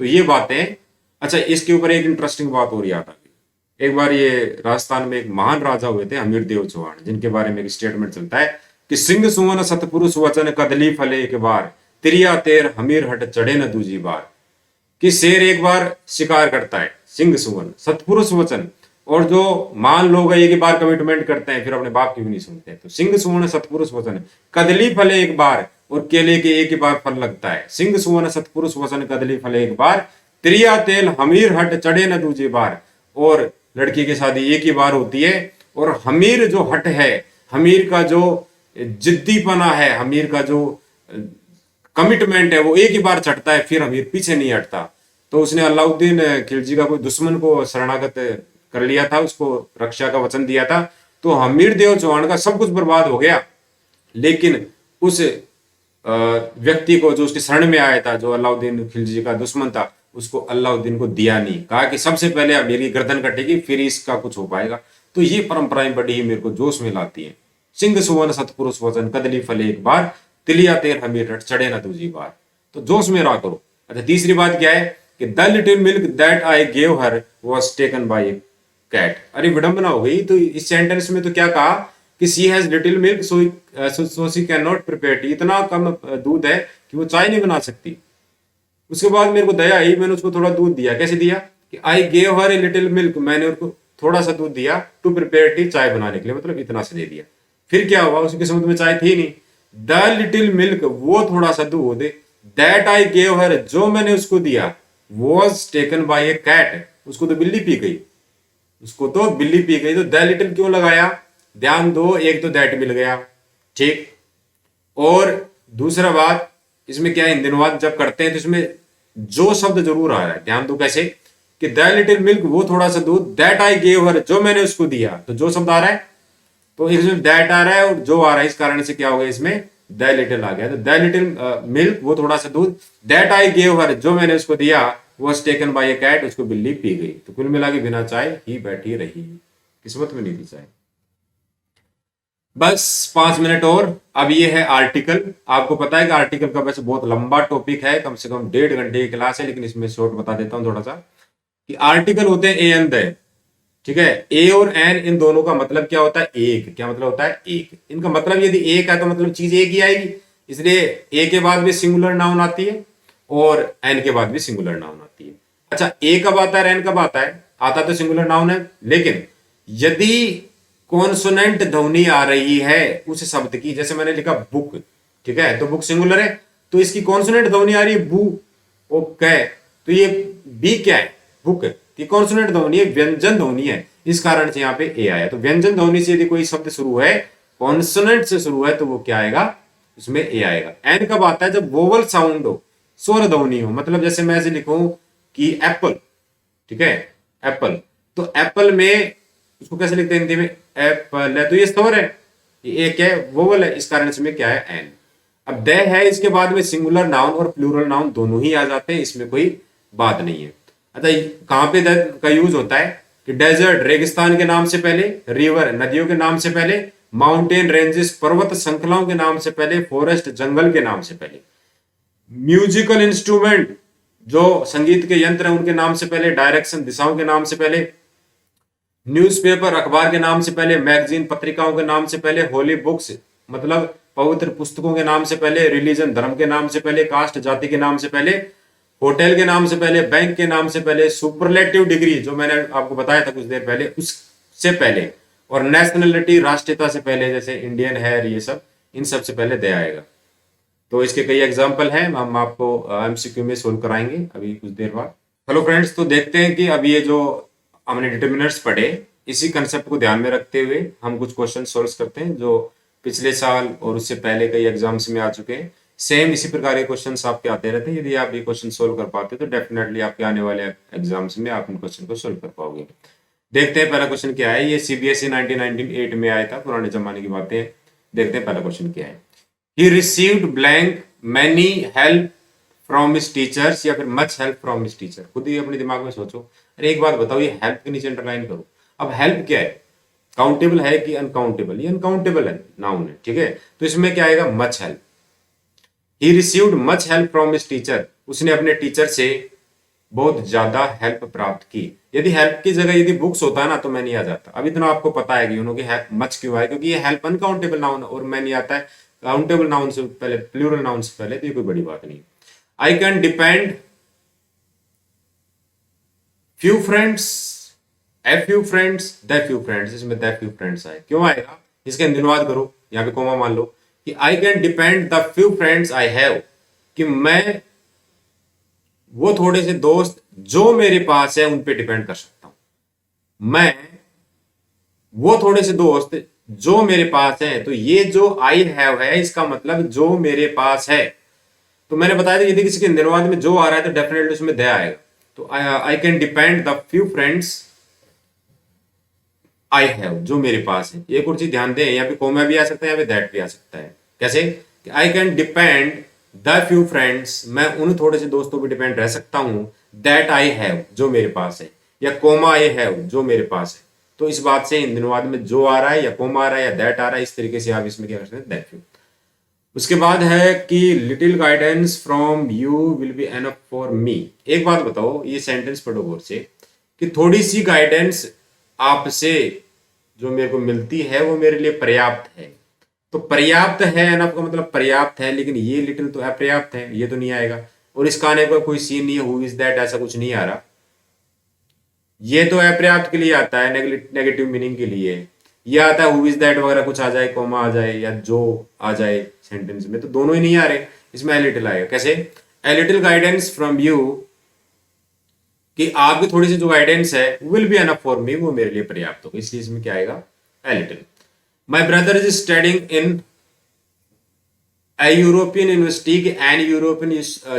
तो ये बातें, अच्छा इसके ऊपर एक इंटरेस्टिंग बात और याद आ गई। एक बार ये राजस्थान में एक महान राजा हुए थे, हमीर देव चौहान, जिनके बारे में एक स्टेटमेंट चलता है कि सिंह सुवन सतपुरुष वचन कदली फले एक बार, तिरिया तेर हमीर हट चढ़े न दूजी बार। कि शेर एक बार शिकार करता है, सिंह सुवन सतपुरुष वचन, और जो मान लोग एक ही बार कमिटमेंट करते हैं, फिर अपने बाप की भी नहीं सुनते। तो सिंह सुवन सतपुरुष वचन कदली फले एक बार, और केले के एक ही बार फल लगता है। सिंह सुवन सतपुरुष वचन कदली फले एक बार, त्रिया तेल हमीर हट चढ़े न दूजे बार। और लड़की की शादी एक ही बार होती है, और हमीर जो हट है, हमीर का जो जिद्दीपना है, हमीर का जो कमिटमेंट है, वो एक ही बार चढ़ता है, फिर हमीर पीछे नहीं हटता। तो उसने अलाउद्दीन खिलजी का कोई दुश्मन को शरणागत कर लिया था, उसको रक्षा का वचन दिया था, तो हमीर देव चौहान का सब कुछ बर्बाद हो गया, लेकिन उस व्यक्ति को जो उसके शरण में आया था, जो अलाउद्दीन खिलजी का दुश्मन था, उसको अलाउद्दीन को दिया नहीं, कहा कि सबसे पहले अब मेरी गर्दन कटेगी फिर इसका कुछ हो पाएगा। तो ये परंपराएं बड़ी ही मेरे को जोश में लाती हैं। सिंह सुवन सतपुरुष वचन कदली फले एक बार, तिलिया तेर हमीर रट चढ़े ना दूजी बार। तो जोश में रहा करो। अच्छा, तीसरी बात क्या है कि the little milk that I gave her was taken by a cat. अरे विडंबना हो गई। तो इस सेंटेंस में तो क्या कहा कि she has little milk so she can not prepare tea. इतना कम दूध है कि वो चाय नहीं बना सकती। उसके बाद मेरे को दया आई, मैंने उसको थोड़ा दूध दिया। कैसे दिया कि आई gave her a little milk, मैंने उसको थोड़ा सा दूध दिया टू प्रिपेयर टी, चाय बनाने के लिए, मतलब इतना सा दे दिया। फिर क्या हुआ, उसके समुद्र में चाय थी नहीं। द लिटिल मिल्क, वो थोड़ा सा दूध, दैट आई गेव हर, जो मैंने उसको दिया, was taken by a cat, उसको तो बिल्ली पी गई, उसको तो बिल्ली पी गई। तो द लिटिल क्यों लगाया, ध्यान दो, एक तो दैट मिल गया, ठीक। और दूसरा बात, इसमें क्या है, हिंदी अनुवाद जब करते हैं तो इसमें जो शब्द जरूर आ रहा है, ध्यान दो कैसे कि द लिटिल मिल्क, वो थोड़ा सा दूध, दैट आई गेव हर, जो मैंने उसको दिया। तो जो शब्द आ रहा है, तो इसमें दैट आ रहा है और जो आ रहा है, इस कारण से क्या हो गया, इसमें द लिटिल आ गया। तो द लिटिल मिल्क, वो थोड़ा सा दूध, दैट आई गेव हर, जो मैंने उसको दिया, was taken by a cat, उसको बिल्ली पी गई। तो कुल मिला के बिना चाय ही बैठी रही, किस्मत में नहीं थी चाय। बस 5 मिनट और। अब ये है आर्टिकल। आपको पता है कि आर्टिकल का वैसे बहुत लंबा टॉपिक है, कम से कम 1.5 घंटे की क्लास है, लेकिन इसमें शॉर्ट बता देता हूं थोड़ा सा कि आर्टिकल होते हैं ए एंड द, ठीक है। ए और एन, इन दोनों का मतलब क्या होता है, एक। क्या मतलब होता है, एक। इनका मतलब यदि एक है तो मतलब चीज एक ही आएगी, इसलिए ए के बाद भी सिंगुलर नाउन आती है और एन के बाद भी सिंगुलर नाउन आती है। अच्छा, ए कब आता है, एन कब आता है, आता तो सिंगुलर नाउन है, लेकिन यदि कॉन्सोनेंट ध्वनि आ रही है उस शब्द की, जैसे मैंने लिखा बुक, ठीक है, तो बुक सिंगुलर है, तो इसकी कॉन्सोनेंट ध्वनि आ रही है बू, ओके, तो ये बी क्या है, बुक। ये कॉन्सोनेंट ध्वनि है, व्यंजन ध्वनि है, इस कारण से यहाँ पे ए आया। तो व्यंजन ध्वनि से यदि कोई शब्द शुरू है, कॉन्सोनेंट से शुरू है, तो वो क्या आएगा, उसमें ए आएगा। एन कब आता है, जब वोवल साउंड हो, स्वर ध्वनि हो। मतलब जैसे मैं ऐसे लिखूं कि एप्पल, ठीक है, एप्पल, तो एप्पल में उसको कैसे लिखते हैं हिंदी में, एप्पल है, तो ये स्वर है, ये क्या है, वोवल है, इस कारण से में क्या है, एन। अब द है, इसके बाद में सिंगुलर नाउन और प्लूरल नाउन दोनों ही आ जाते हैं, इसमें कोई बात नहीं है। अच्छा, कहां पे द का यूज होता है कि डेजर्ट, रेगिस्तान के नाम से पहले, रिवर, नदियों के नाम से पहले, माउंटेन रेंजेस, पर्वत श्रृंखलाओं के नाम से पहले, फॉरेस्ट, जंगल के नाम से पहले, म्यूजिकल इंस्ट्रूमेंट, जो संगीत के यंत्र हैं उनके नाम से पहले, डायरेक्शन, दिशाओं के नाम से पहले, न्यूज़पेपर, अखबार के नाम से पहले, मैगजीन, पत्रिकाओं के नाम से पहले, होली बुक्स, मतलब पवित्र पुस्तकों के नाम से पहले, रिलीजन, धर्म के नाम से पहले, कास्ट, जाति के नाम से पहले, होटल के नाम से पहले, बैंक के नाम से पहले, सुपरलेटिव डिग्री, जो मैंने आपको बताया था कुछ देर पहले, उससे पहले, और नेशनलिटी, राष्ट्रीयता से पहले, जैसे इंडियन है, ये सब, इन सब से पहले दे आएगा। तो इसके कई एग्जाम्पल हैं, हम आपको एमसीक्यू में सोल्व कराएंगे अभी कुछ देर बाद। हेलो फ्रेंड्स, तो देखते हैं कि अब ये जो हमने डिटर्मिनर्स पढ़े, इसी कंसेप्ट को ध्यान में रखते हुए हम कुछ क्वेश्चन सोल्व करते हैं जो पिछले साल और उससे पहले कई एग्जाम्स में आ चुके हैं। सेम इसी प्रकार के क्वेश्चंस आपके आते रहते हैं। यदि आप ये क्वेश्चन सोल्व कर पाते तो डेफिनेटली आपके आने वाले एग्जाम्स में आप इन क्वेश्चन को सोल्व कर पाओगे। देखते हैं पहला क्वेश्चन क्या है। ये सीबीएसई 1998 में आया था, पुराने जमाने की बातें हैं। देखते हैं पहला क्वेश्चन क्या है। He received blank many help from his teachers, या फिर much help from his teacher. खुद ही अपने दिमाग में सोचो। अरे एक बात बताओ, ये हेल्प के नीचे अंडरलाइन करो। अब हेल्प क्या है, काउंटेबल है कि अनकाउंटेबल? ये अनकाउंटेबल है, नाउन है, ठीक है। तो इसमें क्या आएगा, much help. He received much help from his teacher, उसने अपने टीचर से बहुत ज्यादा हेल्प प्राप्त की। यदि हेल्प की जगह यदि बुक्स होता है ना तो मैं नहीं आ जाता। अभी तो आपको पता है कि उन्होंने मच क्यों आया, क्योंकि ये हेल्प अनकाउंटेबल नाउन और मैं नहीं आता है काउंटेबल नाउन से पहले, प्लूरल नाउन से पहले, तो ये कोई बड़ी बात नहीं। I can depend few friends, a few friends, the few friends, इसमें द फ्यू फ्रेंड्स आए, क्यों आएगा? इसका अनुवाद करो, यहाँ पे कोमा मान लो कि I can depend the few friends I have, कि मैं वो थोड़े से दोस्त जो मेरे पास है उन पे डिपेंड कर सकता हूं। मैं वो थोड़े से दोस्त जो मेरे पास है, तो ये जो आई हैव है इसका मतलब जो मेरे पास है। तो मैंने बताया था यदि किसी के निर्वाद में जो आ रहा है तो डेफिनेटली उसमें दे आएगा। तो I can depend the few friends I have जो मेरे पास है। एक और चीज ध्यान दें, यहाँ पे कोमा भी आ सकता है, यहाँ पे दैट भी आ सकता है। कैसे? I can depend the few friends, मैं उन थोड़े से दोस्तों पर डिपेंड रह सकता हूं, दैट आई हैव जो मेरे पास है, या कोमा आई हैव जो मेरे पास है। तो इस बात से इन दिनों बाद में जो आ रहा है या कोमा आ रहा है या दैट आ रहा है, इस तरीके से आप इसमें क्या कर सकते हैं, दैट फ्यू। उसके बाद है कि little guidance from you will be enough for मी। एक बात बताओ, ये सेंटेंस पढ़ो गौर से, कि थोड़ी सी गाइडेंस आपसे जो मेरे को मिलती है वो मेरे लिए पर्याप्त है। तो पर्याप्त है एनफ का मतलब पर्याप्त है, लेकिन ये लिटिल तो अपर्याप्त है, ये तो नहीं आएगा। और इसका आने का कोई सीन नहीं है, हु इज दैट ऐसा कुछ नहीं आ रहा। ये तो अपर्याप्त के लिए आता है, नेगेटिव मीनिंग के लिए। ये आता है हु इज दैट वगैरह कुछ आ जाए, कोमा आ जाए या जो आ जाए सेंटेंस में, तो दोनों ही नहीं आ रहे। इसमें ए लिटिल आएगा। कैसे? A little guidance from you, कि आपकी थोड़ी सी जो गाइडेंस है will be enough for me, वो मेरे लिए पर्याप्त होगा। इसलिए इसमें क्या आएगा, a little. My brother is studying in a European university, an European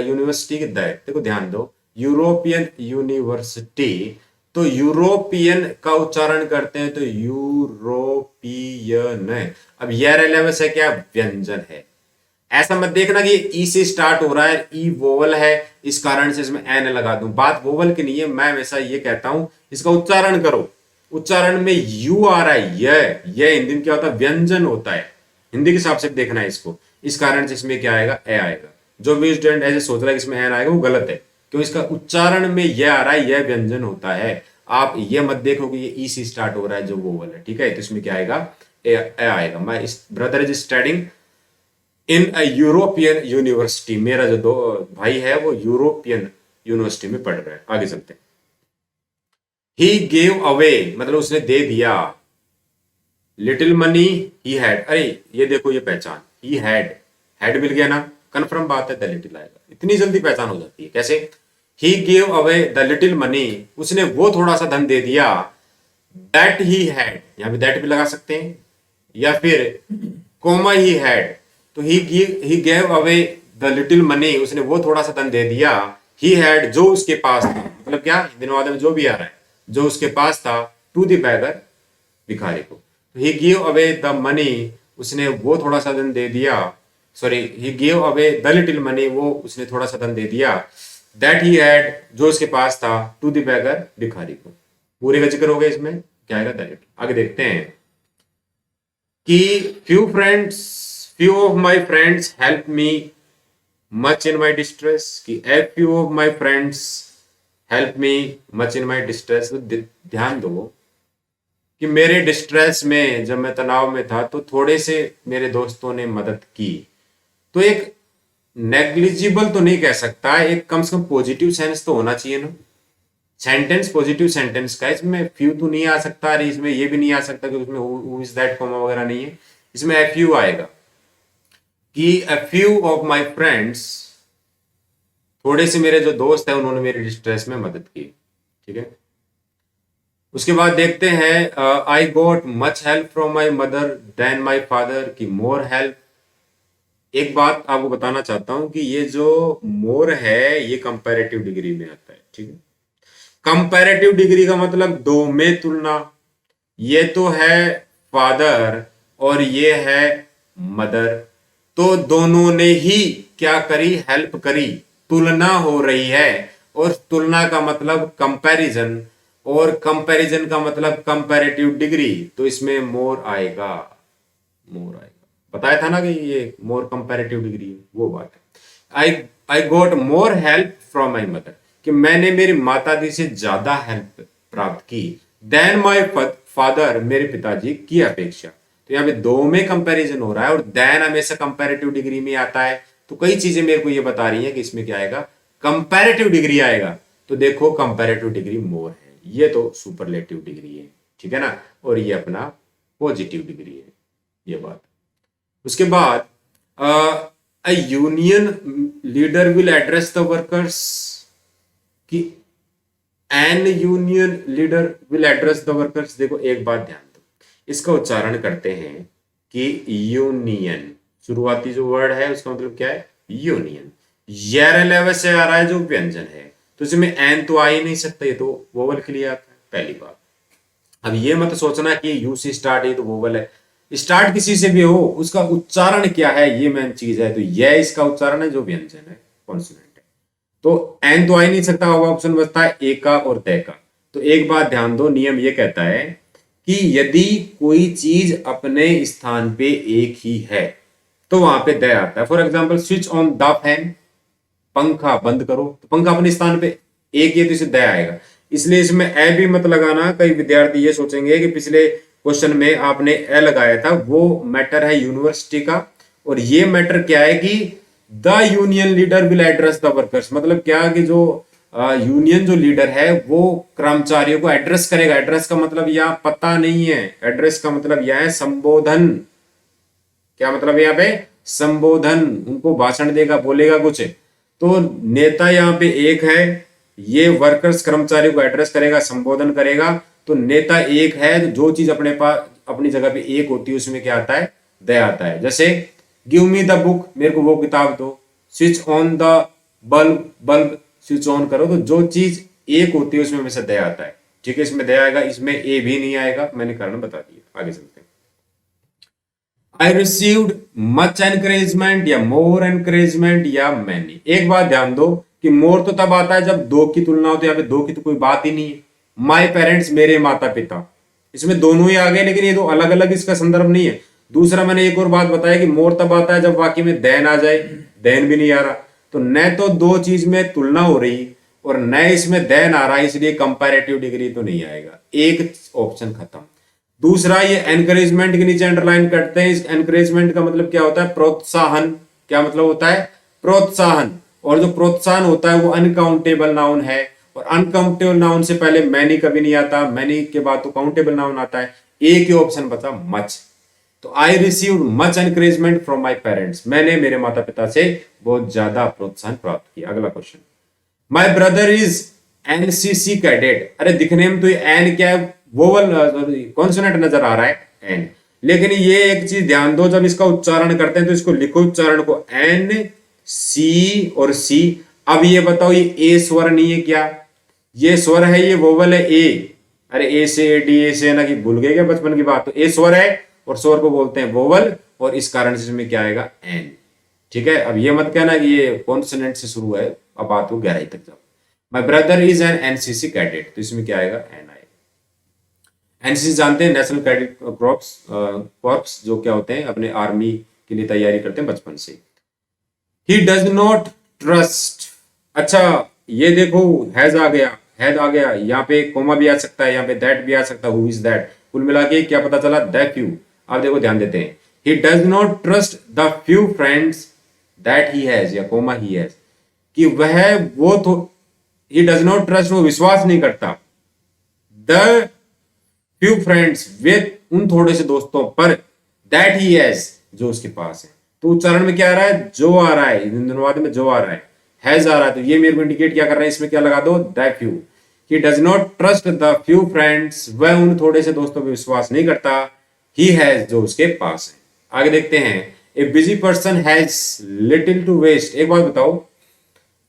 university के दैट, देखो ध्यान दो, यूरोपियन यूनिवर्सिटी, तो यूरोपियन का उच्चारण करते हैं तो यूरोपियन। अब यह रेलेवेंस है क्या, व्यंजन है। ऐसा मत देखना कि ई से स्टार्ट हो रहा है, ई वोवल है, इस कारण से इसमें एन लगा दूं। बात वोवल की नहीं है, मैं हमेशा ये कहता हूं इसका उच्चारण करो। उच्चारण में यू आ रहा है, यह हिंदी में क्या होता है, व्यंजन होता है। हिंदी के हिसाब से देखना है इसको। इस कारण से इसमें क्या आएगा, ए आएगा। जो भी स्टूडेंट ऐसे सोच रहा है कि इसमें एन आएगा, वो गलत है, क्योंकि इसका उच्चारण में यह आ रहा है, यह व्यंजन होता है। आप ये मत देखो कि ये ई से स्टार्ट हो रहा है जो वोवल है, ठीक है। तो इसमें क्या आएगा, ए आएगा। My brother is studying in a European university, मेरा जो दो भाई है वो यूरोपियन यूनिवर्सिटी में पढ़ रहा है। आगे चलते हैं। ही गेव अवे मतलब उसने दे दिया। लिटिल मनी ही हैड, अरे ये देखो ये पहचान, ही हैड मिल गया ना, कन्फर्म बात है, द लिटिल आएगा। इतनी जल्दी पहचान हो जाती है। कैसे? ही gave away the little money, उसने वो थोड़ा सा धन दे दिया, दैट ही हैड, यहां पे दैट भी लगा सकते हैं, या फिर कोमा ही हैड। तो he gave away the little money, उसने वो थोड़ा सा धन दे दिया, ही हैड जो उसके पास था, मतलब क्या, दिनवाद में जो भी आ रहा है, जो उसके पास था, टू द बैगर भिखारी को। ही गिव अवे द मनी, उसने वो थोड़ा सा धन दे दिया, sorry, he give away the little money, वो उसने थोड़ा सा धन दे दिया, दैट ही हैड जो उसके पास था, टू द बैगर भिखारी को। पूरे का जिक्र हो गया, इसमें क्या आएगा, द लिटिल। आगे देखते हैं कि few of my friends help me much in my distress, कि a few of my friends help me much in my distress. ध्यान दो कि मेरे डिस्ट्रेस में, जब मैं तनाव में था, तो थोड़े से मेरे दोस्तों ने मदद की। तो एक नेग्लिजिबल तो नहीं कह सकता, एक कम से कम पॉजिटिव सेंस तो होना चाहिए ना। सेंटेंस पॉजिटिव सेंटेंस का, इसमें फ्यू तो नहीं आ सकता, अरे इसमें ये भी नहीं आ सकता कि उसमें हु इज दैट कॉमा वगैरह नहीं है। इसमें ए फ्यू आएगा कि a few of my friends, थोड़े से मेरे जो दोस्त हैं उन्होंने मेरी डिस्ट्रेस में मदद की, ठीक है। उसके बाद देखते हैं, I got much help from my mother then my father, की मोर हेल्प। एक बात आपको बताना चाहता हूं कि ये जो मोर है ये कंपैरेटिव डिग्री में आता है, ठीक है। कंपैरेटिव डिग्री का मतलब दो में तुलना। ये तो है फादर और ये है मदर, तो दोनों ने ही क्या करी, हेल्प करी, तुलना हो रही है। और तुलना का मतलब कंपैरिजन, और कंपैरिजन का मतलब कंपैरेटिव डिग्री, तो इसमें मोर आएगा, मोर आएगा। बताया था ना कि ये मोर कंपैरेटिव डिग्री है, वो बात है। I I got more help from my mother, कि मैंने मेरी माता जी से ज्यादा हेल्प प्राप्त की, देन माई फादर, मेरे पिताजी की अपेक्षा। तो यहाँ पे दो में कंपैरिजन हो रहा है, और देन हमेशा कंपैरेटिव डिग्री में आता है। तो कई चीजें मेरे को ये बता रही है कि इसमें क्या आएगा, कंपैरेटिव डिग्री आएगा। तो देखो कंपैरेटिव डिग्री मोर है, ये तो सुपरलेटिव डिग्री है, ठीक है ना, और ये अपना पॉजिटिव डिग्री है, ये बात। उसके बाद a union leader will address the workers, कि an union leader will address the workers. देखो एक बात ध्यान दो, इसका उच्चारण करते हैं कि यूनियन, शुरुआती जो वर्ड है उसका मतलब क्या है, यूनियन। यर लेवल से आ रहा है जो व्यंजन है, तो इसमें एन तो आ ही नहीं सकता, ये तो वोवल के लिए आता है, पहली बात। अब ये मत सोचना कि यू से स्टार्ट है तो वोवल है, स्टार्ट किसी से भी हो उसका उच्चारण क्या है ये मेन चीज है। तो यह इसका उच्चारण है जो व्यंजन है, कॉन्सोनेंट है। तो एन तो आ ही नहीं सकता, अब ऑप्शन बचता है ए का और तय का। तो एक बात ध्यान दो, नियम ये कहता है कि यदि कोई चीज अपने स्थान पे एक ही है तो वहां पे दय आता है। For example switch on the fan, पंखा बंद करो, तो पंखा अपने स्थान पे एक ही है तो इसे दया आएगा। इसलिए इसमें ए भी मत लगाना, कई विद्यार्थी ये सोचेंगे कि पिछले क्वेश्चन में आपने ए लगाया था, वो मैटर है यूनिवर्सिटी का। और ये मैटर क्या है कि the union leader will address the workers, मतलब क्या कि जो यूनियन जो लीडर है वो कर्मचारियों को एड्रेस करेगा। एड्रेस का मतलब यहाँ पता नहीं है, एड्रेस का मतलब यह है संबोधन। क्या मतलब है यहाँ पे? संबोधन, उनको भाषण देगा, बोलेगा कुछ। तो नेता यहाँ पे एक है, ये वर्कर्स कर्मचारियों को एड्रेस करेगा, संबोधन करेगा। तो नेता एक है, तो जो चीज अपने पास अपनी जगह पे एक होती है उसमें क्या आता है? दय आता है। जैसे गिव मी द बुक, मेरे को वो किताब दो। Switch on the bulb, bulb switch on करो। तो जो चीज एक होती है उसमें हमेशा दया आता है। ठीक है, इसमें दया आएगा, इसमें ए भी नहीं आएगा, मैंने कारण बता दिया। आगे चलते हैं। आई रिसीव्ड मच एनकरेजमेंट या मोर एनकरेजमेंट या मैनी। एक बात ध्यान दो कि मोर तो तब आता है जब दो की तुलना हो, तो यहाँ पे दो की तो कोई बात ही नहीं है। माई पेरेंट्स, मेरे माता पिता, इसमें दोनों ही आ गए, लेकिन ये दो अलग अलग इसका संदर्भ नहीं है। दूसरा मैंने एक और बात बताया कि मोर तब आता है जब वाक्य में देन आ जाए, देन भी नहीं आ रहा। तो न तो दो चीज में तुलना हो रही और न इसमें देन आ रहा है, इसलिए कंपैरेटिव डिग्री तो नहीं आएगा। एक ऑप्शन खत्म। दूसरा, ये एनकरेजमेंट के नीचे अंडरलाइन करते हैं। इस एनकरेजमेंट का मतलब क्या होता है? प्रोत्साहन। क्या मतलब होता है? प्रोत्साहन। और जो प्रोत्साहन होता है वो अनकाउंटेबल नाउन है, और अनकाउंटेबल नाउन से पहले मैनी कभी नहीं आता, मैनी के बाद तो काउंटेबल नाउन आता है। एक ही ऑप्शन बचा, मच। तो I received much encouragement from my parents, मैंने मेरे माता पिता से बहुत ज्यादा प्रोत्साहन प्राप्त किया। अगला question, my brother is NCC cadet. अरे दिखने में तो ये एन क्या है? वोवल कॉन्सोनेंट नजर आ रहा है, एन। लेकिन ये एक चीज ध्यान दो, जब इसका उच्चारण करते हैं तो इसको लिखो उच्चारण को, एन सी और सी। अब ये बताओ, ये ए स्वर नहीं है क्या? ये स्वर है, ये वोवल है ए। अरे ए से डी, ए से ना, कि भूल गए क्या बचपन की बात? तो ए स्वर है और स्वर को बोलते हैं वोवल, और इस कारण से इसमें क्या आएगा? एन। ठीक है, अब ये मत कहना कि ये कॉन्सोनेंट से शुरू है, अब बात को गहराई तक जाओ। माई brother is an NCC cadet, तो इसमें क्या आएगा? एन आएगा। एनसीसी जानते हैं, नेशनल कैडेट कॉर्प्स, जो क्या होते हैं अपने आर्मी के लिए तैयारी करते हैं बचपन से। He does not trust. अच्छा, ये देखो हैज आ गया, हैज आ गया, यहाँ पे कोमा भी आ सकता है, यहाँ पे दैट भी आ सकता है, हु इज दैट। कुल मिला के क्या पता चला? The few. अब देखो ध्यान देते हैं, he does not trust the few friends that he has, या कोमा ही हैज, कि वह वो तो, ही डज नॉट ट्रस्ट, वो विश्वास नहीं करता, द फ्यू फ्रेंड्स, वे उन थोड़े से दोस्तों पर, दैट ही हैज, जो उसके पास है। तो उच्चारण में क्या आ रहा है? जो आ रहा है, इन दोनों में जो आ रहा है, हैज आ रहा है, तो ये मेरे को इंडिकेट क्या कर रहा है? इसमें क्या लगा दो? The few. He does not trust the few friends, वह उन थोड़े से दोस्तों पर विश्वास नहीं करता, ही हैज, जो उसके पास है। आगे देखते हैं, a busy person has little to waste. एक बात बताओ,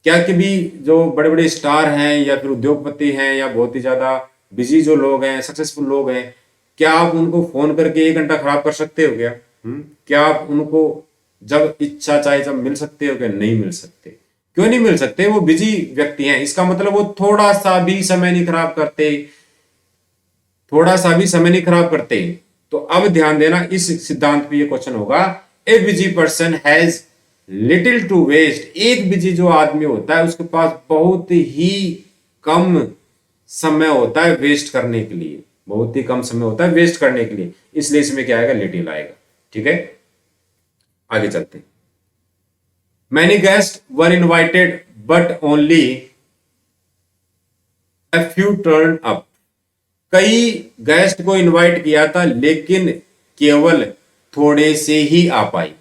क्या कि भी जो बड़े बड़े स्टार हैं या फिर उद्योगपति हैं या बहुत ही ज्यादा बिजी जो लोग हैं, सक्सेसफुल लोग हैं, क्या आप उनको फोन करके 1 घंटा खराब कर सकते हो क्या? क्या आप उनको जब इच्छा चाहे जब मिल सकते हो क्या? नहीं मिल सकते। क्यों नहीं मिल सकते? वो बिजी व्यक्ति हैं, इसका मतलब वो थोड़ा सा भी समय नहीं खराब करते, थोड़ा सा भी समय नहीं खराब करते। तो अब ध्यान देना, इस सिद्धांत पे ये क्वेश्चन होगा, a busy person has little to waste. एक बिजी जो आदमी होता है उसके पास बहुत ही कम समय होता है वेस्ट करने के लिए, बहुत ही कम समय होता है वेस्ट करने के लिए, इसलिए इसमें क्या आएगा? लिटिल आएगा। ठीक है, आगे चलते हैं। Many guest were invited but only a few turn up. कई गेस्ट को इनवाइट किया था लेकिन केवल थोड़े से ही आ पाई।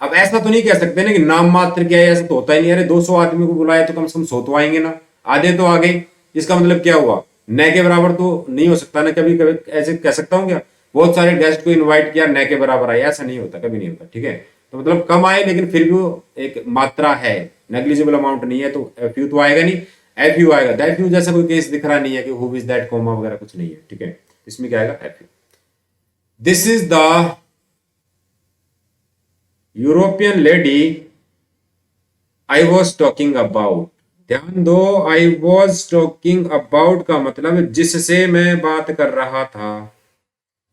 अब ऐसा तो नहीं कह सकते ना कि नाम मात्र क्या है, ऐसा तो होता ही नहीं। अरे 200 आदमी को बुलाया तो कम से कम 100 तो आएंगे ना, आधे तो आ गए। इसका मतलब क्या हुआ? न के बराबर तो नहीं हो सकता ना, कभी कभी ऐसे कह सकता हूं क्या? बहुत सारे गेस्ट को इनवाइट किया, न के बराबर आए, ऐसा नहीं होता, कभी नहीं होता। ठीक है, तो मतलब कम आए लेकिन फिर भी वो एक मात्रा है, नेग्लिजिबल अमाउंट नहीं है, तो फ्यू तो आएगा नहीं, एफ यू आएगा। दैट फ्यू जैसा कोई केस दिख रहा नहीं है कि हु इज दैट कोमा वगैरह कुछ नहीं है। ठीक है, इसमें क्या आएगा have you. This is the European lady I was talking about. ध्यान दो, आई वॉज टॉकिंग अबाउट का मतलब जिससे मैं बात कर रहा था,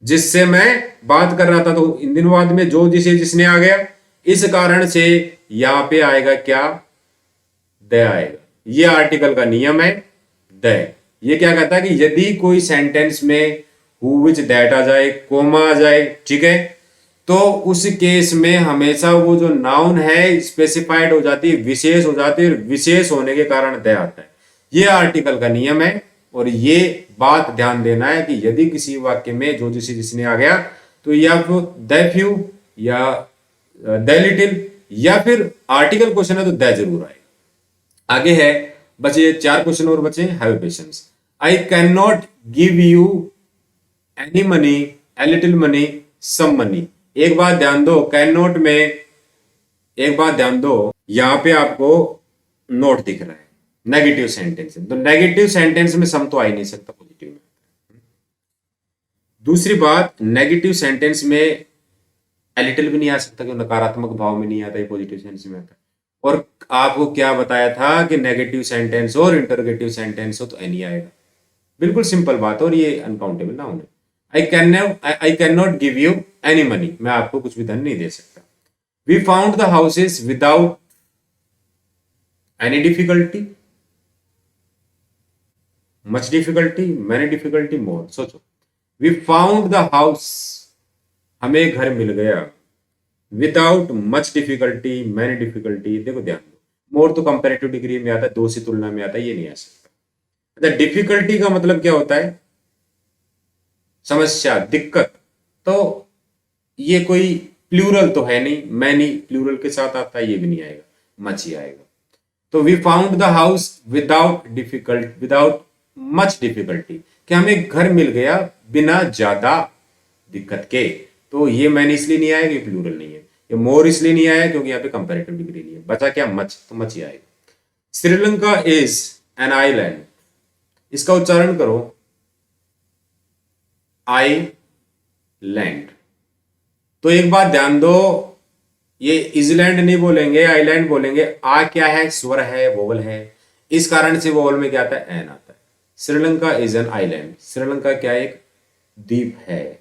जिससे मैं बात कर रहा था। तो इन दिनों बाद में जो जिसे जिसने आ गया, इस कारण से यहां पे आएगा क्या, द आएगा। ये आर्टिकल का नियम है द। ये क्या कहता है कि यदि कोई सेंटेंस में हु विच दैट आ जाए, कोमा आ जाए, ठीक है, तो उस केस में हमेशा वो जो नाउन है स्पेसिफाइड हो जाती है, विशेष हो जाती है, विशेष होने के कारण द आता है। ये आर्टिकल का नियम है। और ये बात ध्यान देना है कि यदि किसी वाक्य में जो जिसे जिसने आ गया तो या फिर द फ्यू या द लिटिल या फिर आर्टिकल क्वेश्चन है तो द जरूर आएगा। आगे है, बचे 4 क्वेश्चन और बचे। Have patience. I can not give you any money, a little money, some money. एक बात ध्यान दो, कैन नॉट में एक बात ध्यान दो, यहां पे आपको नोट दिख रहा है, नेगेटिव सेंटेंस है, तो नेगेटिव सेंटेंस में सम तो आ ही नहीं सकता, पॉजिटिव में। दूसरी बात, नेगेटिव सेंटेंस में ए लिटिल भी नहीं आ सकता, क्योंकि नकारात्मक भाव में नहीं आता, ये पॉजिटिव सेंस में आता है। और आपको क्या बताया था कि नेगेटिव सेंटेंस और इंटरोगेटिव सेंटेंस हो तो एनी आएगा। बिल्कुल सिंपल बात है, और ये अनकाउंटेबल नाउन है। I can not give you any money, मैं आपको कुछ भी धन नहीं दे सकता। We found the houses without any difficulty, much difficulty, many difficulty, more. सोचो, वी फाउंड द हाउस, हमें घर मिल गया, without much difficulty, many difficulty. देखो ध्यान दो, मोर तो कंपेरेटिव डिग्री में आता है, दो से तुलना में आता है, ये नहीं आ सकता। डिफिकल्टी का मतलब क्या होता है, समस्या, दिक्कत। तो ये कोई प्लूरल तो है नहीं, मैनी प्लूरल के साथ आता है, ये भी नहीं आएगा, मच ही आएगा। तो we found the house without much difficulty, कि हमें घर मिल गया बिना ज्यादा दिक्कत के। तो ये मैंने इसलिए नहीं आया, ये प्लूरल नहीं है। ये मोर इसलिए नहीं आया क्योंकि यहाँ पे कंपैरेटिव डिग्री नहीं है। बचा क्या, मच, तो मच ही आएगा। श्रीलंका इज एन आइलैंड, इसका उच्चारण करो आई लैंड। तो एक बात ध्यान दो, ये इजलैंड नहीं बोलेंगे, आइलैंड बोलेंगे। आ क्या है, स्वर है, वोवल है, इस कारण से वोवल में क्या आता है, एन आता है। Sri Lanka is an island, Sri Lanka क्या एक द्वीप है,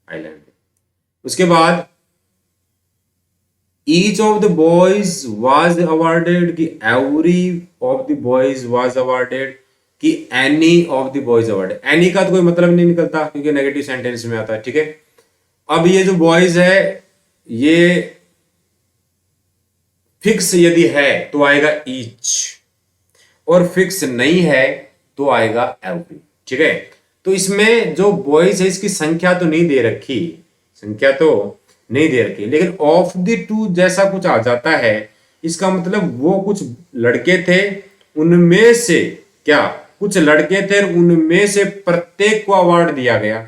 आइलैंड। उसके बाद each of the boys was awarded, कि every of the boys was awarded, कि any of the boys awarded. Any का तो कोई मतलब नहीं निकलता क्योंकि नेगेटिव सेंटेंस में आता है, ठीक है। अब ये जो बॉयज है, ये फिक्स यदि है तो आएगा ईच, और फिक्स नहीं है तो आएगा एवरी, ठीक है। तो इसमें जो बॉयज है इसकी संख्या तो नहीं दे रखी, संख्या तो नहीं दे रखी, लेकिन ऑफ द टू जैसा कुछ आ जाता है। इसका मतलब वो कुछ लड़के थे, उनमें से क्या, कुछ लड़के थे, उनमें से प्रत्येक को अवार्ड दिया गया।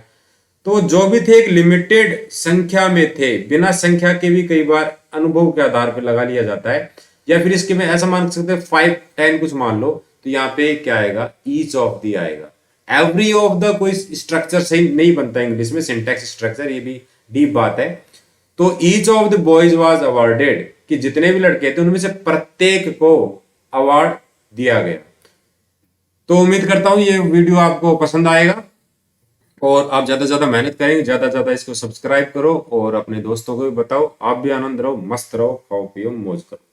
तो जो भी थे एक लिमिटेड संख्या में थे, बिना संख्या के भी कई बार अनुभव के आधार पर लगा लिया जाता है, या फिर इसके में ऐसा मान सकते हैं 5, 10 कुछ मान लो, तो यहाँ पे क्या आएगा, ईच ऑफ दी आएगा। एवरी ऑफ द कोई स्ट्रक्चर सही नहीं बनता इंग्लिश में, सिंटैक्स स्ट्रक्चर, ये भी डीप बात है। तो each of the boys was awarded, कि जितने भी लड़के थे उनमें से प्रत्येक को अवार्ड दिया गया। तो उम्मीद करता हूं ये वीडियो आपको पसंद आएगा, और आप ज्यादा से ज्यादा मेहनत करेंगे, ज्यादा से ज्यादा इसको सब्सक्राइब करो और अपने दोस्तों को भी बताओ। आप भी आनंद रहो, मस्त रहो, खाओ पियो, मौज करो।